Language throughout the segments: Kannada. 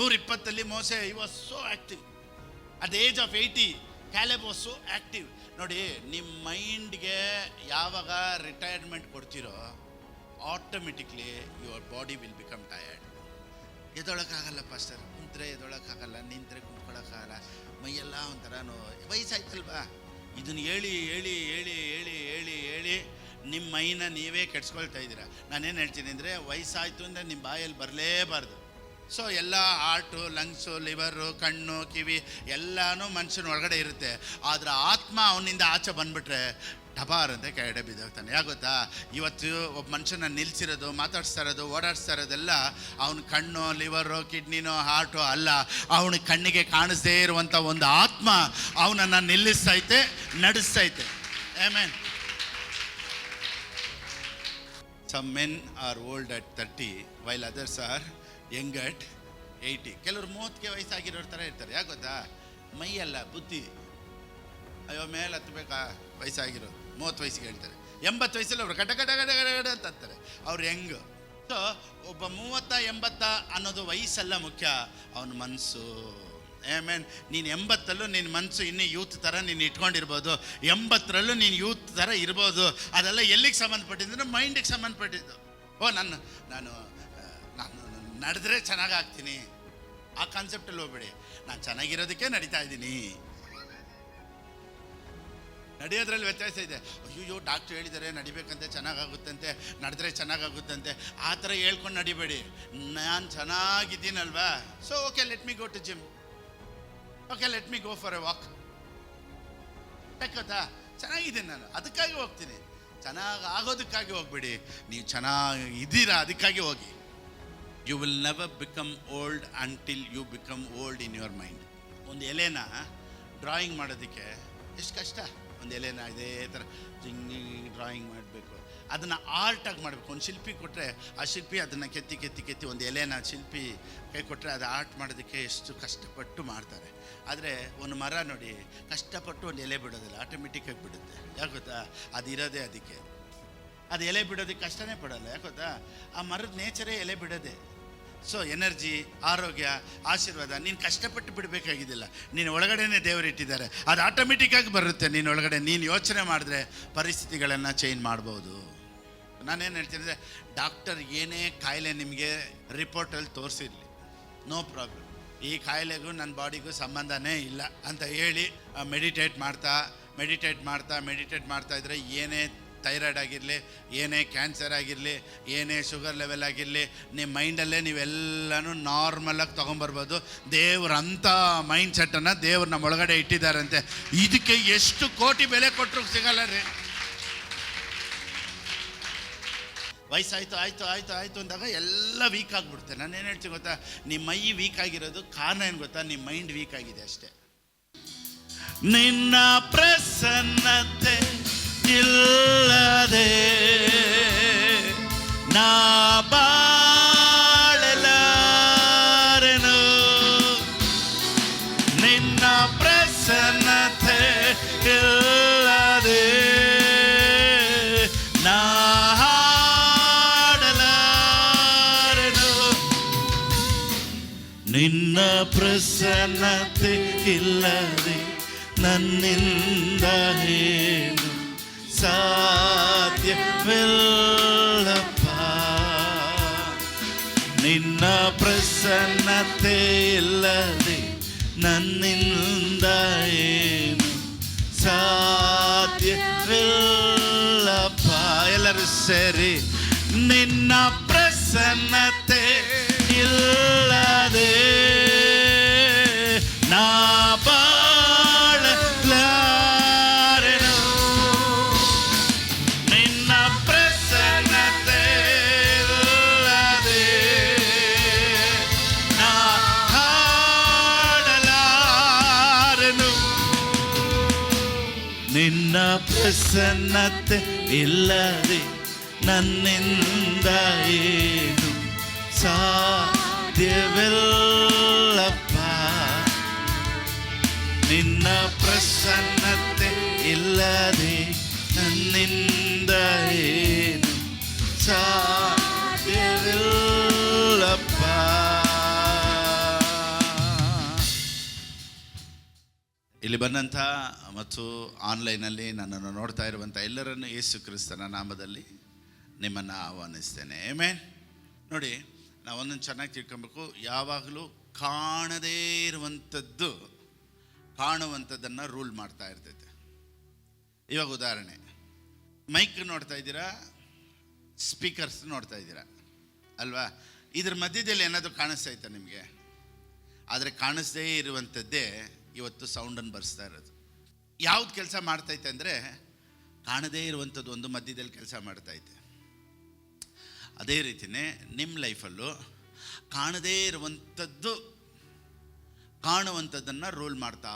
120 Moses he was so active. At the age of 80 Caleb was so active. ನೋಡಿ, ನಿಮ್ಮ ಮೈಂಡ್ಗೆ ಯಾವಾಗ ರಿಟೈರ್ಮೆಂಟ್ ಕೊಡ್ತೀರೋ automatically your body will become tired. ಎದೊಳಕ್ಕಾಗಲ್ಲ ಪಾಸ್ಟರ್, ಕುಂತ್ರೆ ಎದೊಳಕ್ಕಾಗಲ್ಲ, ನಿಂತರೆ ಕುಂತ್ಕೊಳ್ಳೋಕ್ಕಾಗಲ್ಲ, ಮೈಯೆಲ್ಲ ಒಂಥರ ವಯಸ್ಸಾಯ್ತಲ್ವಾ. ಇದನ್ನು ಹೇಳಿ ಹೇಳಿ ಹೇಳಿ ಹೇಳಿ ಹೇಳಿ ಹೇಳಿ ನಿಮ್ಮ ಮೈನ ನೀವೇ ಕೆಡ್ಸ್ಕೊಳ್ತಾ ಇದ್ದೀರಾ. ನಾನೇನು ಹೇಳ್ತೀನಿ ಅಂದರೆ, ವಯಸ್ಸಾಯಿತು ಅಂದರೆ ನಿಮ್ಮ ಬಾಯಲ್ಲಿ ಬರಲೇಬಾರ್ದು. ಸೊ ಎಲ್ಲ ಹಾರ್ಟು, ಲಂಗ್ಸು, ಲಿವರು, ಕಣ್ಣು, ಕಿವಿ ಎಲ್ಲನೂ ಮನುಷ್ಯನ ಒಳಗಡೆ ಇರುತ್ತೆ. ಆದರೆ ಆತ್ಮ ಅವನಿಂದ ಆಚೆ ಬಂದುಬಿಟ್ರೆ ಡಬಾರ್ ಅಂತ ಕೆಳಗಡೆ ಬಿದ್ದೋಗ್ತಾನೆ. ಯಾಕೆ ಗೊತ್ತಾ? ಇವತ್ತು ಒಬ್ಬ ಮನುಷ್ಯನ ನಿಲ್ಲಿಸಿರೋದು, ಮಾತಾಡಿಸ್ತಾ ಇರೋದು, ಓಡಾಡಿಸ್ತಾ ಇರೋದೆಲ್ಲ ಅವನ ಕಣ್ಣು, ಲಿವರು, ಕಿಡ್ನಿನೋ, ಹಾರ್ಟು ಅಲ್ಲ. ಅವನ ಕಣ್ಣಿಗೆ ಕಾಣಿಸದೇ ಇರುವಂಥ ಒಂದು ಆತ್ಮ ಅವನನ್ನು ನಿಲ್ಲಿಸ್ತೈತೆ, ನಡೆಸ್ತೈತೆ. Amen. Some men are old at 30 while others are young at 80. ಕೆಲವರು 30ಕ್ಕೆ ವಯಸ್ಸಾಗಿರೋರ ಥರ ಇರ್ತಾರೆ. ಯಾಕೆ ಗೊತ್ತಾ? ಮೈಯಲ್ಲ, ಬುದ್ಧಿ. ಅಯ್ಯೋ ಮೇಲೆ ಹತ್ತಬೇಕಾ, ವಯಸ್ಸಾಗಿರೋರು 30 ವಯಸ್ಸಿಗೆ ಹೇಳ್ತಾರೆ. 80 ವಯಸ್ಸಲ್ಲಿ ಅವರು ಕಟ ಕಟ ಕಟ ಕಟ ಅಂತ ಅಂತಾರೆ. ಅವ್ರು ಹೆಂಗ್? ಸೊ ಒಬ್ಬ 30-80 ಅನ್ನೋದು ವಯಸ್ಸೆಲ್ಲ ಮುಖ್ಯ, ಅವನ ಮನಸ್ಸು. ಆಮೇನ್. ನೀನು 80ರಲ್ಲೂ ನಿನ್ನ ಮನಸ್ಸು ಇನ್ನೂ ಯೂತ್ ಥರ ನೀನು ಇಟ್ಕೊಂಡಿರ್ಬೋದು, 80ರಲ್ಲೂ ನೀನು ಯೂತ್ ಥರ ಇರ್ಬೋದು. ಅದೆಲ್ಲ ಎಲ್ಲಿಗೆ ಸಂಬಂಧಪಟ್ಟಿದ್ದು? ಮೈಂಡಿಗೆ ಸಂಬಂಧಪಟ್ಟಿದ್ದು. ನಾನು ನಡೆದ್ರೆ ಚೆನ್ನಾಗಾಗ್ತೀನಿ, ಆ ಕಾನ್ಸೆಪ್ಟಲ್ಲಿ ಹೋಗ್ಬೇಡಿ. ನಾನು ಚೆನ್ನಾಗಿರೋದಕ್ಕೆ ನಡೀತಾ ಇದ್ದೀನಿ. ನಡೆಯೋದ್ರಲ್ಲಿ ವ್ಯತ್ಯಾಸ ಇದೆ. ಅಯ್ಯೋ ಡಾಕ್ಟ್ರು ಹೇಳಿದ್ದಾರೆ ನಡಿಬೇಕಂತೆ, ಚೆನ್ನಾಗಾಗುತ್ತಂತೆ, ನಡೆದ್ರೆ ಚೆನ್ನಾಗಾಗುತ್ತಂತೆ, ಆ ಥರ ಹೇಳ್ಕೊಂಡು ನಡಿಬೇಡಿ. ನಾನು ಚೆನ್ನಾಗಿದ್ದೀನಲ್ವಾ, so okay, let me go to gym, okay let me go for a walk. ಯಾಕತ್ತಾ? ಚೆನ್ನಾಗಿದ್ದೀನಿ ನಾನು, ಅದಕ್ಕಾಗಿ ಹೋಗ್ತೀನಿ. ಚೆನ್ನಾಗಿ ಆಗೋದಕ್ಕಾಗಿ ಹೋಗ್ಬೇಡಿ. ನೀವು ಚೆನ್ನಾಗಿ ಇದ್ದೀರಾ, ಅದಕ್ಕಾಗಿ ಹೋಗಿ. You will never become old until you become old in your mind. ಒಂದು ಎಲೆನ ಡ್ರಾಯಿಂಗ್ ಮಾಡೋದಕ್ಕೆ ಎಷ್ಟು ಕಷ್ಟ. ಒಂದು ಎಲೆನ ಇದೇ ಥರ ಹಿಂಗೆ ಡ್ರಾಯಿಂಗ್ ಮಾಡಬೇಕು, ಅದನ್ನು ಆರ್ಟಾಗಿ ಮಾಡಬೇಕು. ಒಂದು ಶಿಲ್ಪಿ ಕೊಟ್ಟರೆ ಆ ಶಿಲ್ಪಿ ಅದನ್ನು ಕೆತ್ತಿ ಕೆತ್ತಿ ಕೆತ್ತಿ ಒಂದು ಎಲೆನ ಶಿಲ್ಪಿ ಕೈ ಕೊಟ್ಟರೆ ಅದು ಆರ್ಟ್ ಮಾಡೋದಕ್ಕೆ ಎಷ್ಟು ಕಷ್ಟಪಟ್ಟು ಮಾಡ್ತಾರೆ. ಆದರೆ ಒಂದು ಮರ ನೋಡಿ, ಕಷ್ಟಪಟ್ಟು ಒಂದು ಎಲೆ ಬಿಡೋದಿಲ್ಲ, ಆಟೋಮೆಟಿಕ್ಕಾಗಿ ಬಿಡುತ್ತೆ. ಯಾಕೆ ಗೊತ್ತಾ? ಅದು ಇರೋದೇ ಅದಕ್ಕೆ. ಅದು ಎಲೆ ಬಿಡೋದಕ್ಕೆ ಕಷ್ಟನೇ ಪಡೋಲ್ಲ. ಯಾಕೆ ಗೊತ್ತಾ? ಆ ಮರದ ನೇಚರೇ ಎಲೆ ಬಿಡೋದೆ. ಸೊ ಎನರ್ಜಿ, ಆರೋಗ್ಯ, ಆಶೀರ್ವಾದ ನೀನು ಕಷ್ಟಪಟ್ಟು ಬಿಡಬೇಕಾಗಿದ್ದಿಲ್ಲ, ನೀನು ಒಳಗಡೆನೇ ದೇವರು ಇಟ್ಟಿದ್ದಾರೆ. ಅದು ಆಟೋಮೆಟಿಕ್ಕಾಗಿ ಬರುತ್ತೆ ನೀನು ಒಳಗಡೆ. ನೀನು ಯೋಚನೆ ಮಾಡಿದ್ರೆ ಪರಿಸ್ಥಿತಿಗಳನ್ನು ಚೇಂಜ್ ಮಾಡ್ಬೋದು. ನಾನೇನು ಹೇಳ್ತೀನಿ ಅಂದರೆ, ಡಾಕ್ಟರ್ ಏನೇ ಕಾಯಿಲೆ ನಿಮಗೆ ರಿಪೋರ್ಟಲ್ಲಿ ತೋರಿಸಿರಲಿ, ನೋ ಪ್ರಾಬ್ಲಮ್, ಈ ಕಾಯಿಲೆಗೂ ನನ್ನ ಬಾಡಿಗೂ ಸಂಬಂಧನೇ ಇಲ್ಲ ಅಂತ ಹೇಳಿ ಮೆಡಿಟೇಟ್ ಮಾಡ್ತಾ ಇದ್ದರೆ ಏನೇ ಥೈರಾಯ್ಡ್ ಆಗಿರಲಿ, ಏನೇ ಕ್ಯಾನ್ಸರ್ ಆಗಿರಲಿ, ಏನೇ ಶುಗರ್ ಲೆವೆಲ್ ಆಗಿರಲಿ, ನಿಮ್ಮ ಮೈಂಡಲ್ಲೇ ನೀವೆಲ್ಲನೂ ನಾರ್ಮಲಾಗಿ ತೊಗೊಂಬರ್ಬೋದು. ದೇವ್ರ ಅಂಥ ಮೈಂಡ್ ಸೆಟ್ಟನ್ನು ದೇವ್ರು ನಮ್ಮ ಒಳಗಡೆ ಇಟ್ಟಿದ್ದಾರಂತೆ. ಇದಕ್ಕೆ ಎಷ್ಟು ಕೋಟಿ ಬೆಲೆ ಕೊಟ್ಟರು ಸಿಗಲ್ಲ ರೀ. ವಯಸ್ಸಾಯಿತು ಆಯಿತು ಆಯಿತು ಆಯಿತು ಅಂದಾಗ ಎಲ್ಲ ವೀಕ್ ಆಗಿಬಿಡುತ್ತೆ. ನಾನೇನು ಹೇಳ್ತೀನಿ ಗೊತ್ತಾ? ನಿಮ್ಮ ಮೈ ವೀಕ್ ಆಗಿರೋದು ಕಾರಣ ಏನು ಗೊತ್ತಾ? ನಿಮ್ಮ ಮೈಂಡ್ ವೀಕ್ ಆಗಿದೆ ಅಷ್ಟೇ. ನಿನ್ನ ಪ್ರಸನ್ನತೆ ಇಲ್ಲದೆ ನಾ ಬಾಳಲಾರೆನು, ನಿನ್ನ ಪ್ರಸನ್ನತೆ ಇಲ್ಲದೆ ನಾ ಹಾಡಲಾರೆನು, ನಿನ್ನ ಪ್ರಸನ್ನತೆ ಇಲ್ಲದೆ ನನ್ನಿಂದ ಏನು ಸಾಧ್ಯವಿಲ್ಲಪ್ಪ, ನಿನ್ನ ಪ್ರಸನ್ನತೆ ಇಲ್ಲದೆ ನನ್ನಿಂದ ಏನು ಸಾಧ್ಯವಿಲ್ಲಪ್ಪ. ಎಲ್ಲರೂ ಸೇರಿ, ನಿನ್ನ ಪ್ರಸನ್ನತೆ ಇಲ್ಲದೆ ನಾ ಬಾಳಲಾರೆನು, ನಿನ್ನ ಪ್ರಸನ್ನತೆ ಇಲ್ಲದೆ ನಾ ಹಾಡಲಾರೆನು, ನಿನ್ನ ಪ್ರಸನ್ನತೆ ಇಲ್ಲದೆ ನನ್ನಿಂದ ಏನು ಸಾಧ್ಯವಿಲ್ಲಪ್ಪ, ನಿನ್ನ ಪ್ರಸನ್ನತೆ ಇಲ್ಲದೆ ನನ್ನಿಂದ ಏನು ಸಾಧ್ಯವಿಲ್ಲಪ್ಪ. ಇಲ್ಲಿ ಬಂದಂಥ ಮತ್ತು ಆನ್ಲೈನಲ್ಲಿ ನನ್ನನ್ನು ನೋಡ್ತಾ ಇರುವಂಥ ಎಲ್ಲರನ್ನು ಯೇಸು ಕ್ರಿಸ್ತನ ನಾಮದಲ್ಲಿ ನಿಮ್ಮನ್ನು ಆಹ್ವಾನಿಸ್ತೇನೆ. ಆಮೆನ್. ನೋಡಿ, ನಾವು ಒಂದೊಂದು ಚೆನ್ನಾಗಿ ತಿಳ್ಕೊಬೇಕು. ಯಾವಾಗಲೂ ಕಾಣದೇ ಇರುವಂಥದ್ದು ಕಾಣುವಂಥದ್ದನ್ನು ರೂಲ್ ಮಾಡ್ತಾ ಇರ್ತೈತೆ. ಇವಾಗ ಉದಾಹರಣೆ, ಮೈಕ್ ನೋಡ್ತಾ ಇದ್ದೀರಾ, ಸ್ಪೀಕರ್ಸ್ ನೋಡ್ತಾ ಇದ್ದೀರಾ ಅಲ್ವಾ? ಇದ್ರ ಮಧ್ಯದಲ್ಲಿ ಏನಾದರೂ ಕಾಣಿಸ್ತಾ ಇತ್ತಾ ನಿಮಗೆ? ಆದರೆ ಕಾಣಿಸ್ದೇ ಇರುವಂಥದ್ದೇ ಇವತ್ತು ಸೌಂಡನ್ನು ಬರ್ಸ್ತಾ ಇರೋದು. ಯಾವ್ದು ಕೆಲಸ ಮಾಡ್ತೈತೆ ಅಂದರೆ, ಕಾಣದೇ ಇರುವಂಥದ್ದು ಒಂದು ಮಧ್ಯದಲ್ಲಿ ಕೆಲಸ ಮಾಡ್ತೈತೆ. ಅದೇ ರೀತಿಯೇ ನಿಮ್ಮ ಲೈಫಲ್ಲೂ ಕಾಣದೇ ಇರುವಂಥದ್ದು ಕಾಣುವಂಥದ್ದನ್ನು ರೂಲ್ ಮಾಡ್ತಾ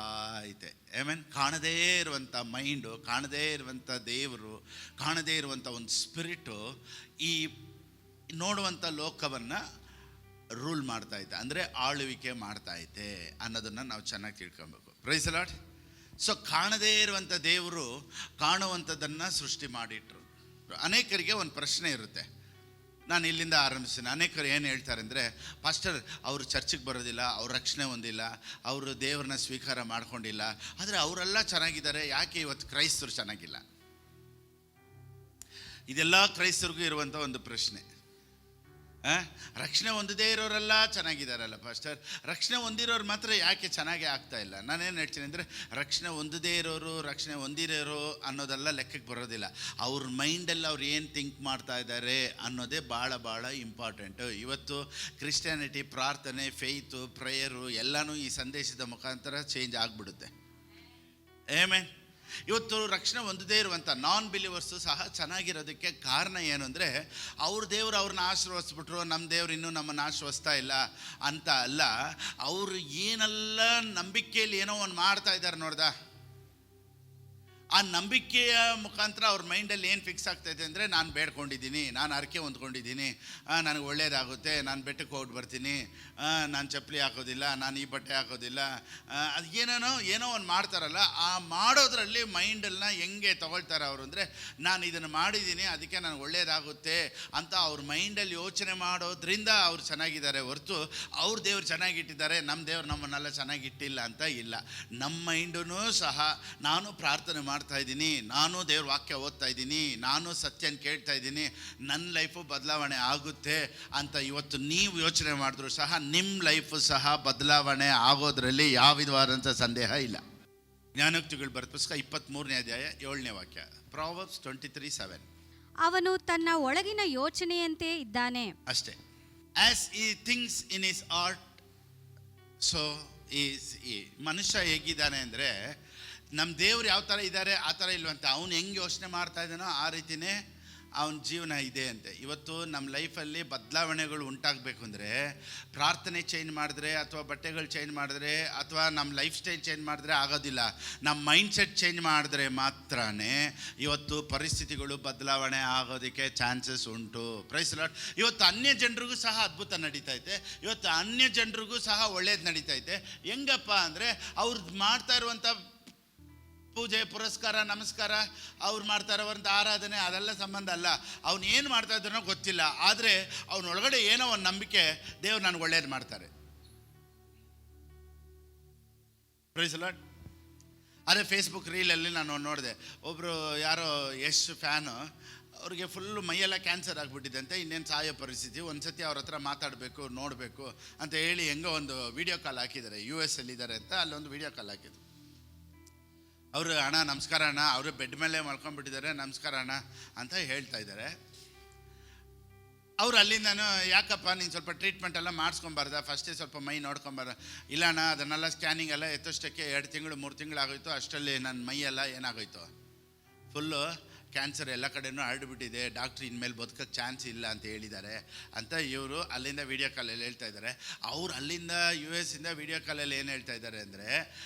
ಐತೆ. ಐ ಕಾಣದೇ ಇರುವಂಥ ಮೈಂಡು, ಕಾಣದೇ ಇರುವಂಥ ದೇವರು, ಕಾಣದೇ ಇರುವಂಥ ಒಂದು ಸ್ಪಿರಿಟು ಈ ನೋಡುವಂಥ ಲೋಕವನ್ನು ರೂಲ್ ಮಾಡ್ತಾ ಐತೆ, ಅಂದರೆ ಆಳ್ವಿಕೆ ಮಾಡ್ತಾ ಐತೆ ಅನ್ನೋದನ್ನು ನಾವು ಚೆನ್ನಾಗಿ ತಿಳ್ಕೊಬೇಕು. Price the lord. ಸೊ ಕಾಣದೇ ಇರುವಂಥ ದೇವರು ಕಾಣುವಂಥದ್ದನ್ನು ಸೃಷ್ಟಿ ಮಾಡಿಟ್ರು. ಅನೇಕರಿಗೆ ಒಂದು ಪ್ರಶ್ನೆ ಇರುತ್ತೆ, ನಾನು ಇಲ್ಲಿಂದ ಆರಂಭಿಸ್ತೀನಿ. ಅನೇಕರು ಏನು ಹೇಳ್ತಾರೆ ಅಂದರೆ, ಪಾಸ್ಟರ್ ಅವರು ಚರ್ಚಿಗೆ ಬರೋದಿಲ್ಲ, ಅವ್ರ ರಕ್ಷಣೆ ಹೊಂದಿಲ್ಲ, ಅವರು ದೇವ್ರನ್ನ ಸ್ವೀಕಾರ ಮಾಡ್ಕೊಂಡಿಲ್ಲ, ಆದರೆ ಅವರೆಲ್ಲ ಚೆನ್ನಾಗಿದ್ದಾರೆ, ಯಾಕೆ ಇವತ್ತು ಕ್ರೈಸ್ತರು ಚೆನ್ನಾಗಿಲ್ಲ? ಇದೆಲ್ಲ ಕ್ರೈಸ್ತರಿಗೂ ಇರುವಂಥ ಒಂದು ಪ್ರಶ್ನೆ. ರಕ್ಷಣೆ ಹೊಂದದೇ ಇರೋರೆಲ್ಲ ಚೆನ್ನಾಗಿದ್ದಾರಲ್ಲ ಪಾಸ್ಟರ್, ರಕ್ಷಣೆ ಹೊಂದಿರೋರು ಮಾತ್ರ ಯಾಕೆ ಚೆನ್ನಾಗೇ ಆಗ್ತಾ ಇಲ್ಲ? ನಾನೇನು ಹೇಳ್ತೀನಿ ಅಂದರೆ, ರಕ್ಷಣೆ ಹೊಂದದೇ ಇರೋರು, ರಕ್ಷಣೆ ಹೊಂದಿರೋರು ಅನ್ನೋದೆಲ್ಲ ಲೆಕ್ಕಕ್ಕೆ ಬರೋದಿಲ್ಲ. ಅವ್ರ ಮೈಂಡಲ್ಲಿ ಅವ್ರು ಏನು ಥಿಂಕ್ ಮಾಡ್ತಾ ಇದ್ದಾರೆ ಅನ್ನೋದೇ ಭಾಳ ಇಂಪಾರ್ಟೆಂಟು. ಇವತ್ತು ಕ್ರಿಶ್ಚಿಯಾನಿಟಿ, ಪ್ರಾರ್ಥನೆ, ಫೇಯ್ತು, ಪ್ರೇಯರು ಎಲ್ಲನೂ ಈ ಸಂದೇಶದ ಮುಖಾಂತರ ಚೇಂಜ್ ಆಗಿಬಿಡುತ್ತೆ. ಆಮೆನ್. ಇವತ್ತು ರಕ್ಷಣೆ ಹೊಂದದೇ ಇರುವಂಥ ನಾನ್ ಬಿಲೀವರ್ಸು ಸಹ ಚೆನ್ನಾಗಿರೋದಕ್ಕೆ ಕಾರಣ ಏನು ಅಂದರೆ, ಅವ್ರ ದೇವರು ಅವ್ರನ್ನ ಆಶೀರ್ವದಿಸ್ಬಿಟ್ರು, ನಮ್ಮ ದೇವ್ರು ಇನ್ನೂ ನಮ್ಮನ್ನು ಆಶೀರ್ವದಿಸ್ತಾ ಇಲ್ಲ ಅಂತ ಅಲ್ಲ. ಅವರು ಏನೆಲ್ಲ ನಂಬಿಕೆಯಲ್ಲಿ ಏನೋ ಒಂದು ಮಾಡ್ತಾ ಇದ್ದಾರೆ ನೋಡ್ದ, ಆ ನಂಬಿಕೆಯ ಮುಖಾಂತರ ಅವ್ರ ಮೈಂಡಲ್ಲಿ ಏನು ಫಿಕ್ಸ್ ಆಗ್ತೈತೆ ಅಂದರೆ, ನಾನು ಬೇಡ್ಕೊಂಡಿದ್ದೀನಿ, ನಾನು ಹರಕೆ ಹೊಂದ್ಕೊಂಡಿದ್ದೀನಿ, ನನಗೆ ಒಳ್ಳೇದಾಗುತ್ತೆ, ನಾನು ಬೆಟ್ಟಕ್ಕೆ ಹೋಗಿ ಬರ್ತೀನಿ, ನಾನು ಚಪ್ಪಲಿ ಹಾಕೋದಿಲ್ಲ, ನಾನು ಈ ಬಟ್ಟೆ ಹಾಕೋದಿಲ್ಲ, ಅದು ಏನೋ ಒಂದು ಮಾಡ್ತಾರಲ್ಲ, ಆ ಮಾಡೋದ್ರಲ್ಲಿ ಮೈಂಡನ್ನು ಹೆಂಗೆ ತಗೊಳ್ತಾರೆ ಅವರು ಅಂದರೆ, ನಾನು ಇದನ್ನು ಮಾಡಿದ್ದೀನಿ ಅದಕ್ಕೆ ನನಗೆ ಒಳ್ಳೇದಾಗುತ್ತೆ ಅಂತ ಅವ್ರ ಮೈಂಡಲ್ಲಿ ಯೋಚನೆ ಮಾಡೋದ್ರಿಂದ ಅವ್ರು ಚೆನ್ನಾಗಿದ್ದಾರೆ ಹೊರತು ಅವ್ರ ದೇವ್ರು ಚೆನ್ನಾಗಿಟ್ಟಿದ್ದಾರೆ, ನಮ್ಮ ದೇವ್ರು ನಮ್ಮನ್ನೆಲ್ಲ ಚೆನ್ನಾಗಿಟ್ಟಿಲ್ಲ ಅಂತ ಇಲ್ಲ. ನಮ್ಮ ಮೈಂಡೂ ಸಹ, ನಾನು ಪ್ರಾರ್ಥನೆ ಮಾಡ್ತಾ ಇದ್ದೀನಿ, ನಾನು ದೇವ್ರ ವಾಕ್ಯ ಓದ್ತಾ ಇದ್ದೀನಿ, ನಾನು ಸತ್ಯನ ಕೇಳ್ತಾ ಇದ್ದೀನಿ, ನನ್ನ ಲೈಫು ಬದಲಾವಣೆ ಆಗುತ್ತೆ ಅಂತ ಇವತ್ತು ನೀವು ಯೋಚನೆ ಮಾಡಿದ್ರು ಸಹ ನಿಮ್ಮ ಲೈಫು ಸಹ ಬದಲಾವಣೆ ಆಗೋದ್ರಲ್ಲಿ ಯಾವ ವಿಧವಾದಂಥ ಸಂದೇಹ ಇಲ್ಲ. ಜ್ಞಾನೋಕ್ತಿಗಳು ಬರೆದ ಪುಸ್ತಕ 23ನೇ ಅಧ್ಯಾಯ 7ನೇ ವಾಕ್ಯ, ಪ್ರಾವರ್ಬ್ಸ್ 23:7. ಅವನು ತನ್ನ ಒಳಗಿನ ಯೋಚನೆಯಂತೆ ಇದ್ದಾನೆ. ಅಷ್ಟೇ. ಆಸ್ ಈ things in his heart so is ಈ. ಮನುಷ್ಯ ಹೇಗಿದ್ದಾನೆ ಅಂದರೆ, ನಮ್ಮ ದೇವ್ರು ಯಾವ ಥರ ಇದ್ದಾರೆ ಆ ಥರ ಇಲ್ವಂತೆ. ಅವನು ಹೆಂಗೆ ಯೋಚನೆ ಮಾಡ್ತಾ ಇದ್ದಾನೋ ಆ ರೀತಿಯೇ ಅವನ ಜೀವನ ಇದೆ ಅಂತೆ. ಇವತ್ತು ನಮ್ಮ ಲೈಫಲ್ಲಿ ಬದಲಾವಣೆಗಳು ಉಂಟಾಗಬೇಕು ಅಂದರೆ, ಪ್ರಾರ್ಥನೆ ಚೇಂಜ್ ಮಾಡಿದ್ರೆ, ಅಥವಾ ಬಟ್ಟೆಗಳು ಚೇಂಜ್ ಮಾಡಿದ್ರೆ, ಅಥವಾ ನಮ್ಮ ಲೈಫ್ ಸ್ಟೈಲ್ ಚೇಂಜ್ ಮಾಡಿದ್ರೆ ಆಗೋದಿಲ್ಲ. ನಮ್ಮ ಮೈಂಡ್ ಸೆಟ್ ಚೇಂಜ್ ಮಾಡಿದ್ರೆ ಮಾತ್ರ ಇವತ್ತು ಪರಿಸ್ಥಿತಿಗಳು ಬದಲಾವಣೆ ಆಗೋದಕ್ಕೆ ಚಾನ್ಸಸ್ ಉಂಟು. Praise the Lord. ಇವತ್ತು ಅನ್ಯ ಜನರಿಗೂ ಸಹ ಅದ್ಭುತ ನಡೀತೈತೆ, ಇವತ್ತು ಅನ್ಯ ಜನರಿಗೂ ಸಹ ಒಳ್ಳೇದು ನಡೀತೈತೆ. ಹೆಂಗಪ್ಪ ಅಂದರೆ, ಅವ್ರು ಮಾಡ್ತಾ ಇರುವಂಥ ಪೂಜೆ, ಪುರಸ್ಕಾರ, ನಮಸ್ಕಾರ, ಅವ್ರು ಮಾಡ್ತಾ ಇರೋವಂಥ ಆರಾಧನೆ, ಅದೆಲ್ಲ ಸಂಬಂಧ ಅಲ್ಲ. ಅವ್ನು ಏನು ಮಾಡ್ತಾ ಇದ್ದಾನೋ ಗೊತ್ತಿಲ್ಲ, ಆದರೆ ಅವನೊಳಗಡೆ ಏನೋ ಒಂದು ನಂಬಿಕೆ, ದೇವ್ರು ನನಗೆ ಒಳ್ಳೇದು ಮಾಡ್ತಾರೆ. Praise the Lord. ಅದೇ ಫೇಸ್ಬುಕ್ ರೀಲಲ್ಲಿ ನಾನು ನೋಡಿದೆ, ಒಬ್ಬರು ಯಾರೋ ಯಶ್ ಫ್ಯಾನು, ಅವ್ರಿಗೆ ಫುಲ್ಲು ಮೈಯೆಲ್ಲ ಕ್ಯಾನ್ಸರ್ ಆಗಿಬಿಟ್ಟಿದೆ ಅಂತ, ಇನ್ನೇನು ಸಾಯೋ ಪರಿಸ್ಥಿತಿ. ಒಂದು ಸತಿ ಅವ್ರ ಹತ್ರ ಮಾತಾಡಬೇಕು, ನೋಡಬೇಕು ಅಂತ ಹೇಳಿ ಹೆಂಗೋ ಒಂದು ವಿಡಿಯೋ ಕಾಲ್ ಹಾಕಿದ್ದಾರೆ. US ಅಲ್ಲಿದ್ದಾರೆ ಅಂತ ಅಲ್ಲೊಂದು ವಿಡಿಯೋ ಕಾಲ್ ಹಾಕಿದ್ರು. ಅವರು, ಅಣ್ಣ ನಮಸ್ಕಾರ ಅಣ್ಣ, ಅವರು ಬೆಡ್ ಮೇಲೆ ಮಲ್ಕೊಂಡ್ಬಿಟ್ಟಿದ್ದಾರೆ, ನಮಸ್ಕಾರ ಅಣ್ಣ ಅಂತ ಹೇಳ್ತಾ ಇದ್ದಾರೆ. ಅವ್ರು ಅಲ್ಲಿಂದನೂ, ಯಾಕಪ್ಪ ನೀನು ಸ್ವಲ್ಪ ಟ್ರೀಟ್ಮೆಂಟ್ ಎಲ್ಲ ಮಾಡಿಸ್ಕೊಂಬಾರ್ದ, ಫಸ್ಟೇ ಸ್ವಲ್ಪ ಮೈ ನೋಡ್ಕೊಂಬಾರ್ದ? ಇಲ್ಲ ಅಣ್ಣ, ಅದನ್ನೆಲ್ಲ ಸ್ಕ್ಯಾನಿಂಗ್ ಎಲ್ಲ ಎತ್ತಷ್ಟಕ್ಕೆ 2 ತಿಂಗಳು 3 ತಿಂಗಳು ಆಗೋಯ್ತು, ಅಷ್ಟರಲ್ಲಿ ನನ್ನ ಮೈಯೆಲ್ಲ ಏನಾಗೋಯ್ತು, ಫುಲ್ಲು ಕ್ಯಾನ್ಸರ್ ಎಲ್ಲ ಕಡೆನೂ ಹರಡ್ಬಿಟ್ಟಿದೆ, ಡಾಕ್ಟ್ರ್ ಇನ್ಮೇಲೆ ಬದುಕೋಕ್ಕೆ ಚಾನ್ಸ್ ಇಲ್ಲ ಅಂತ ಹೇಳಿದ್ದಾರೆ ಅಂತ ಇವರು ಅಲ್ಲಿಂದ ವೀಡಿಯೋ ಕಾಲಲ್ಲಿ ಹೇಳ್ತಾ ಇದ್ದಾರೆ. ಅವ್ರು ಅಲ್ಲಿಂದ US ಇಂದ ವೀಡಿಯೋ ಕಾಲಲ್ಲಿ ಏನು ಹೇಳ್ತಾ ಇದ್ದಾರೆ ಅಂದರೆ,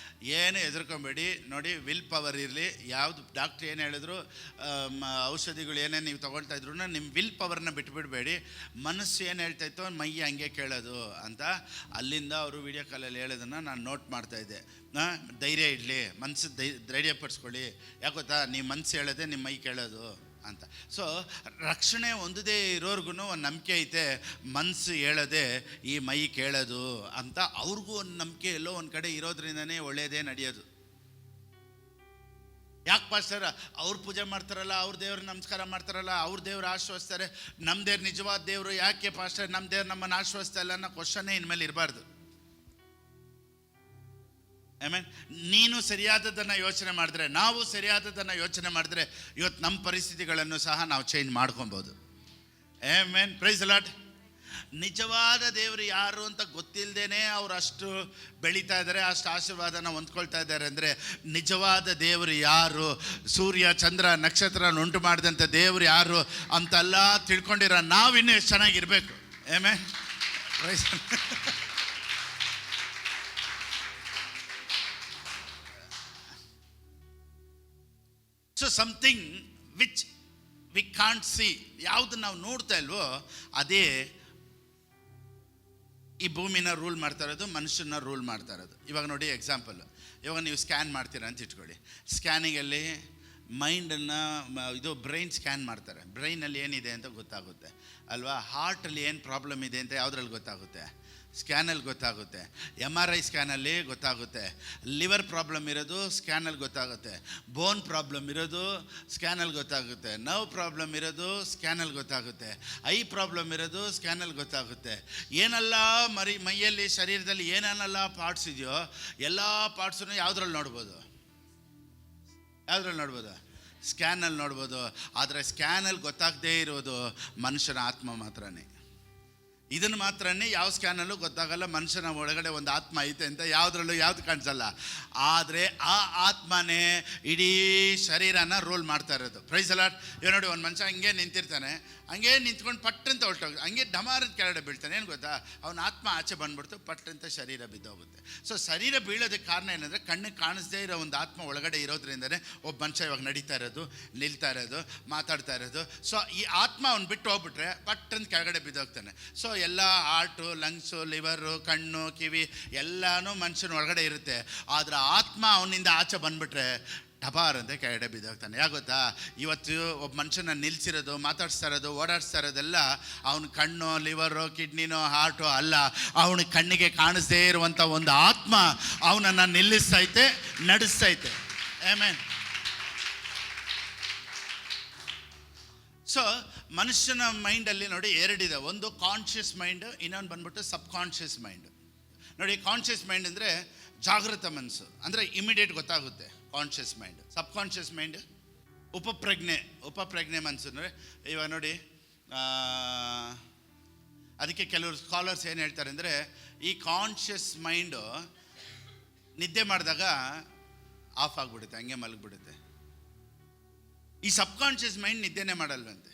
ಏನು ಹೆದರ್ಕೊಂಬೇಡಿ ನೋಡಿ, ವಿಲ್ ಪವರ್ ಇರಲಿ. ಯಾವುದು ಡಾಕ್ಟ್ರ್ ಏನು ಹೇಳಿದ್ರು, ಔಷಧಿಗಳು ಏನೇನು ನೀವು ತೊಗೊಳ್ತಾ ಇದ್ರು, ನಿಮ್ಮ ವಿಲ್ ಪವರ್ನ ಬಿಟ್ಬಿಡಬೇಡಿ, ಮನಸ್ಸು ಏನು ಹೇಳ್ತಾಯಿತ್ತೋ ಮೈ ಹಂಗೆ ಕೇಳೋದು ಅಂತ ಅಲ್ಲಿಂದ ಅವರು ವೀಡಿಯೋ ಕಾಲಲ್ಲಿ ಹೇಳೋದನ್ನು ನಾನು ನೋಟ್ ಮಾಡ್ತಾಯಿದ್ದೆ. ಧೈರ್ಯ ಇಡಲಿ, ಮನಸ್ಸು ಧೈರ್ಯ ಪಡಿಸ್ಕೊಳ್ಳಿ, ಯಾಕೊತ್ತಾ, ನೀವು ಮನಸ್ಸು ಹೇಳೋದೆ ನಿಮ್ಮ ಮೈ ಕೇಳೋದು ಅಂತ. ಸೊ ರಕ್ಷಣೆ ಹೊಂದದೇ ಇರೋರ್ಗು ಒಂದು ನಂಬಿಕೆ ಐತೆ, ಮನಸ್ಸು ಹೇಳೋದೆ ಈ ಮೈ ಕೇಳೋದು ಅಂತ ಅವ್ರಿಗೂ ಒಂದು ನಂಬಿಕೆ ಎಲ್ಲೋ ಒಂದು ಕಡೆ ಇರೋದ್ರಿಂದನೇ ಒಳ್ಳೆಯದೇ ನಡೆಯೋದು. ಯಾಕೆ ಪಾಸ್ಟರ್ ಅವ್ರು ಪೂಜೆ ಮಾಡ್ತಾರಲ್ಲ, ಅವ್ರ ದೇವ್ರು ನಮಸ್ಕಾರ ಮಾಡ್ತಾರಲ್ಲ, ಅವ್ರ ದೇವ್ರು ಆಶ್ವಸ್ತಾರೆ, ನಮ್ಮ ದೇವ್ರು ನಿಜವಾದ ದೇವರು, ಯಾಕೆ ಪಾಸ್ಟರ್ ನಮ್ಮ ದೇವ್ರು ನಮ್ಮನ್ನು ಆಶ್ವಸ್ತಾ ಇಲ್ಲ ಅನ್ನೋ ಕ್ವಶನ್ನೇ ಇನ್ಮೇಲೆ ಇರಬಾರ್ದು. ಆಮೇಲೆ ನೀನು ಸರಿಯಾದದನ್ನು ಯೋಚನೆ ಮಾಡಿದ್ರೆ, ನಾವು ಸರಿಯಾದದನ್ನು ಯೋಚನೆ ಮಾಡಿದ್ರೆ ಇವತ್ತು ನಮ್ಮ ಪರಿಸ್ಥಿತಿಗಳನ್ನು ಸಹ ನಾವು ಚೇಂಜ್ ಮಾಡ್ಕೊಬೋದು. Amen, praise the Lord. ನಿಜವಾದ ದೇವರು ಯಾರು ಅಂತ ಗೊತ್ತಿಲ್ಲದೇನೆ ಅವ್ರು ಅಷ್ಟು ಬೆಳೀತಾ ಇದ್ದಾರೆ, ಅಷ್ಟು ಆಶೀರ್ವಾದನ ಹೊಂದ್ಕೊಳ್ತಾ ಇದ್ದಾರೆ ಅಂದರೆ ನಿಜವಾದ ದೇವರು ಯಾರು, ಸೂರ್ಯ ಚಂದ್ರ ನಕ್ಷತ್ರ ಉಂಟು ಮಾಡಿದಂಥ ದೇವರು ಯಾರು ಅಂತೆಲ್ಲ ತಿಳ್ಕೊಂಡಿರೋ ನಾವಿನ್ನೂ ಎಷ್ಟು ಚೆನ್ನಾಗಿರ್ಬೇಕು. Amen, praise. So something which we can't see, ಯಾವುದು ನಾವು ನೋಡ್ತಾ ಇಲ್ವೋ ಅದೇ ಈ ಭೂಮಿನ ರೂಲ್ ಮಾಡ್ತಾ ಇರೋದು, ಮನುಷ್ಯನ ರೂಲ್ ಮಾಡ್ತಾ ಇರೋದು. ಇವಾಗ ನೋಡಿ ಎಕ್ಸಾಂಪಲ್, ಇವಾಗ ನೀವು ಸ್ಕ್ಯಾನ್ ಮಾಡ್ತೀರಾ ಅಂತ ಇಟ್ಕೊಳ್ಳಿ. ಸ್ಕ್ಯಾನಿಂಗಲ್ಲಿ ಮೈಂಡನ್ನು ಇದು ಬ್ರೈನ್ ಸ್ಕ್ಯಾನ್ ಮಾಡ್ತಾರೆ. ಬ್ರೈನಲ್ಲಿ ಏನಿದೆ ಅಂತ ಗೊತ್ತಾಗುತ್ತೆ ಅಲ್ವಾ. ಹಾರ್ಟಲ್ಲಿ ಏನು ಪ್ರಾಬ್ಲಮ್ ಇದೆ ಅಂತ ಯಾವುದ್ರಲ್ಲಿ ಗೊತ್ತಾಗುತ್ತೆ? ಸ್ಕ್ಯಾನಲ್ಲಿ ಗೊತ್ತಾಗುತ್ತೆ. MRI ಸ್ಕ್ಯಾನಲ್ಲಿ ಗೊತ್ತಾಗುತ್ತೆ. ಲಿವರ್ ಪ್ರಾಬ್ಲಮ್ ಇರೋದು ಸ್ಕ್ಯಾನಲ್ಲಿ ಗೊತ್ತಾಗುತ್ತೆ. ಬೋನ್ ಪ್ರಾಬ್ಲಮ್ ಇರೋದು ಸ್ಕ್ಯಾನಲ್ಲಿ ಗೊತ್ತಾಗುತ್ತೆ. ನರ್ವ್ ಪ್ರಾಬ್ಲಮ್ ಇರೋದು ಸ್ಕ್ಯಾನಲ್ಲಿ ಗೊತ್ತಾಗುತ್ತೆ. ಐ ಪ್ರಾಬ್ಲಮ್ ಇರೋದು ಸ್ಕ್ಯಾನಲ್ಲಿ ಗೊತ್ತಾಗುತ್ತೆ. ಏನೆಲ್ಲ ಮೈಯಲ್ಲಿ ಶರೀರದಲ್ಲಿ ಏನೇನೆಲ್ಲ ಪಾರ್ಟ್ಸ್ ಇದೆಯೋ ಎಲ್ಲ ಪಾರ್ಟ್ಸನ್ನು ಯಾವುದ್ರಲ್ಲಿ ನೋಡ್ಬೋದು? ಸ್ಕ್ಯಾನಲ್ಲಿ ನೋಡ್ಬೋದು. ಆದರೆ ಸ್ಕ್ಯಾನಲ್ಲಿ ಗೊತ್ತಾಗದೇ ಇರೋದು ಮನುಷ್ಯನ ಆತ್ಮ ಮಾತ್ರನೇ. ಇದನ್ನು ಮಾತ್ರನೇ ಯಾವ ಸ್ಕ್ಯಾನಲ್ಲೂ ಗೊತ್ತಾಗಲ್ಲ ಮನುಷ್ಯನ ಒಳಗಡೆ ಒಂದು ಆತ್ಮ ಐತೆ ಅಂತ, ಯಾವುದ್ರಲ್ಲೂ ಯಾವ್ದು ಕಾಣಿಸಲ್ಲ. ಆದರೆ ಆ ಆತ್ಮನೇ ಇಡೀ ಶರೀರನ ರೂಲ್ ಮಾಡ್ತಾ ಇರೋದು. Praise the Lord. ಇವಾಗ ನೋಡಿ, ಒಂದು ಮನುಷ್ಯ ಹಂಗೆ ನಿಂತಿರ್ತಾನೆ, ಹಂಗೆ ನಿಂತ್ಕೊಂಡು ಪಟ್ಟಂತ ಹೊರಟೋಗಿ ಹಂಗೆ ಡಮಾರದ ಕೆಳಗಡೆ ಬೀಳ್ತಾನೆ. ಏನು ಗೊತ್ತಾ? ಅವನ ಆತ್ಮ ಆಚೆ ಬಂದ್ಬಿಡ್ತು, ಪಟ್ಟಂತ ಶರೀರ ಬಿದ್ದೋಗುತ್ತೆ. ಸೊ ಶರೀರ ಬೀಳೋದಕ್ಕೆ ಕಾರಣ ಏನಂದರೆ ಕಣ್ಣಿಗೆ ಕಾಣಿಸ್ದೇ ಇರೋ ಒಂದು ಆತ್ಮ ಒಳಗಡೆ ಇರೋದ್ರಿಂದನೇ ಒಬ್ಬ ಮನುಷ್ಯ ಇವಾಗ ನಡೀತಾ ಇರೋದು, ನಿಲ್ತಾ ಇರೋದು, ಮಾತಾಡ್ತಾ ಇರೋದು. ಸೊ ಈ ಆತ್ಮ ಅವ್ನು ಬಿಟ್ಟು ಹೋಗ್ಬಿಟ್ರೆ ಪಟ್ಟಂತ ಕೆಳಗಡೆ ಬಿದ್ದೋಗ್ತಾನೆ. ಸೊ ಎಲ್ಲ ಹಾರ್ಟು, ಲಂಗ್ಸು, ಲಿವರು, ಕಣ್ಣು, ಕಿವಿ ಎಲ್ಲನೂ ಮನುಷ್ಯನ ಒಳಗಡೆ ಇರುತ್ತೆ. ಆದರೆ ಆತ್ಮ ಅವನಿಂದ ಆಚೆ ಬಂದ್ಬಿಟ್ರೆ ಟಪಾರ್ ಅಂತ ಕೆಳಗಡೆ ಬಿದ್ದೋಗ್ತಾನೆ. ಯಾಕೆ ಗೊತ್ತಾ? ಇವತ್ತು ಒಬ್ಬ ಮನುಷ್ಯನ ನಿಲ್ಸಿರೋದು, ಮಾತಾಡಿಸ್ತಾ ಇರೋದು, ಓಡಾಡಿಸ್ತಾ ಇರೋದೆಲ್ಲ ಅವನ ಕಣ್ಣು, ಲಿವರು, ಕಿಡ್ನಿನೋ, ಹಾರ್ಟು ಅಲ್ಲ. ಅವನ ಕಣ್ಣಿಗೆ ಕಾಣಿಸದೇ ಇರುವಂಥ ಒಂದು ಆತ್ಮ ಅವನನ್ನು ನಿಲ್ಲಿಸ್ತೈತೆ, ನಡೆಸ್ತೈತೆ. ಆಮೆನ್. ಸೊ ಮನುಷ್ಯನ ಮೈಂಡಲ್ಲಿ ನೋಡಿ ಎರಡಿದೆ. ಒಂದು ಕಾನ್ಷಿಯಸ್ ಮೈಂಡ್, ಇನ್ನೊಂದು ಬಂದ್ಬಿಟ್ಟು ಸಬ್ ಕಾನ್ಷಿಯಸ್ ಮೈಂಡ್. ನೋಡಿ, ಕಾನ್ಷಿಯಸ್ ಮೈಂಡ್ ಅಂದರೆ ಜಾಗೃತ ಮನಸ್ಸು, ಅಂದರೆ ಇಮಿಡಿಯೇಟ್ ಗೊತ್ತಾಗುತ್ತೆ ಕಾನ್ಷಿಯಸ್ ಮೈಂಡ್. ಸಬ್ ಕಾನ್ಷಿಯಸ್ ಮೈಂಡ್ ಉಪಪ್ರಜ್ಞೆ ಮನಸ್ಸು. ಅಂದರೆ ಇವಾಗ ನೋಡಿ, ಅದಕ್ಕೆ ಕೆಲವರು ಸ್ಕಾಲರ್ಸ್ ಏನು ಹೇಳ್ತಾರೆ ಅಂದರೆ, ಈ ಕಾನ್ಷಿಯಸ್ ಮೈಂಡು ನಿದ್ದೆ ಮಾಡಿದಾಗ ಆಫ್ ಆಗಿಬಿಡುತ್ತೆ, ಹಂಗೆ ಮಲಗಿಬಿಡುತ್ತೆ. ಈ ಸಬ್ ಕಾನ್ಷಿಯಸ್ ಮೈಂಡ್ ನಿದ್ದೆನೇ ಮಾಡಲ್ವಂತೆ.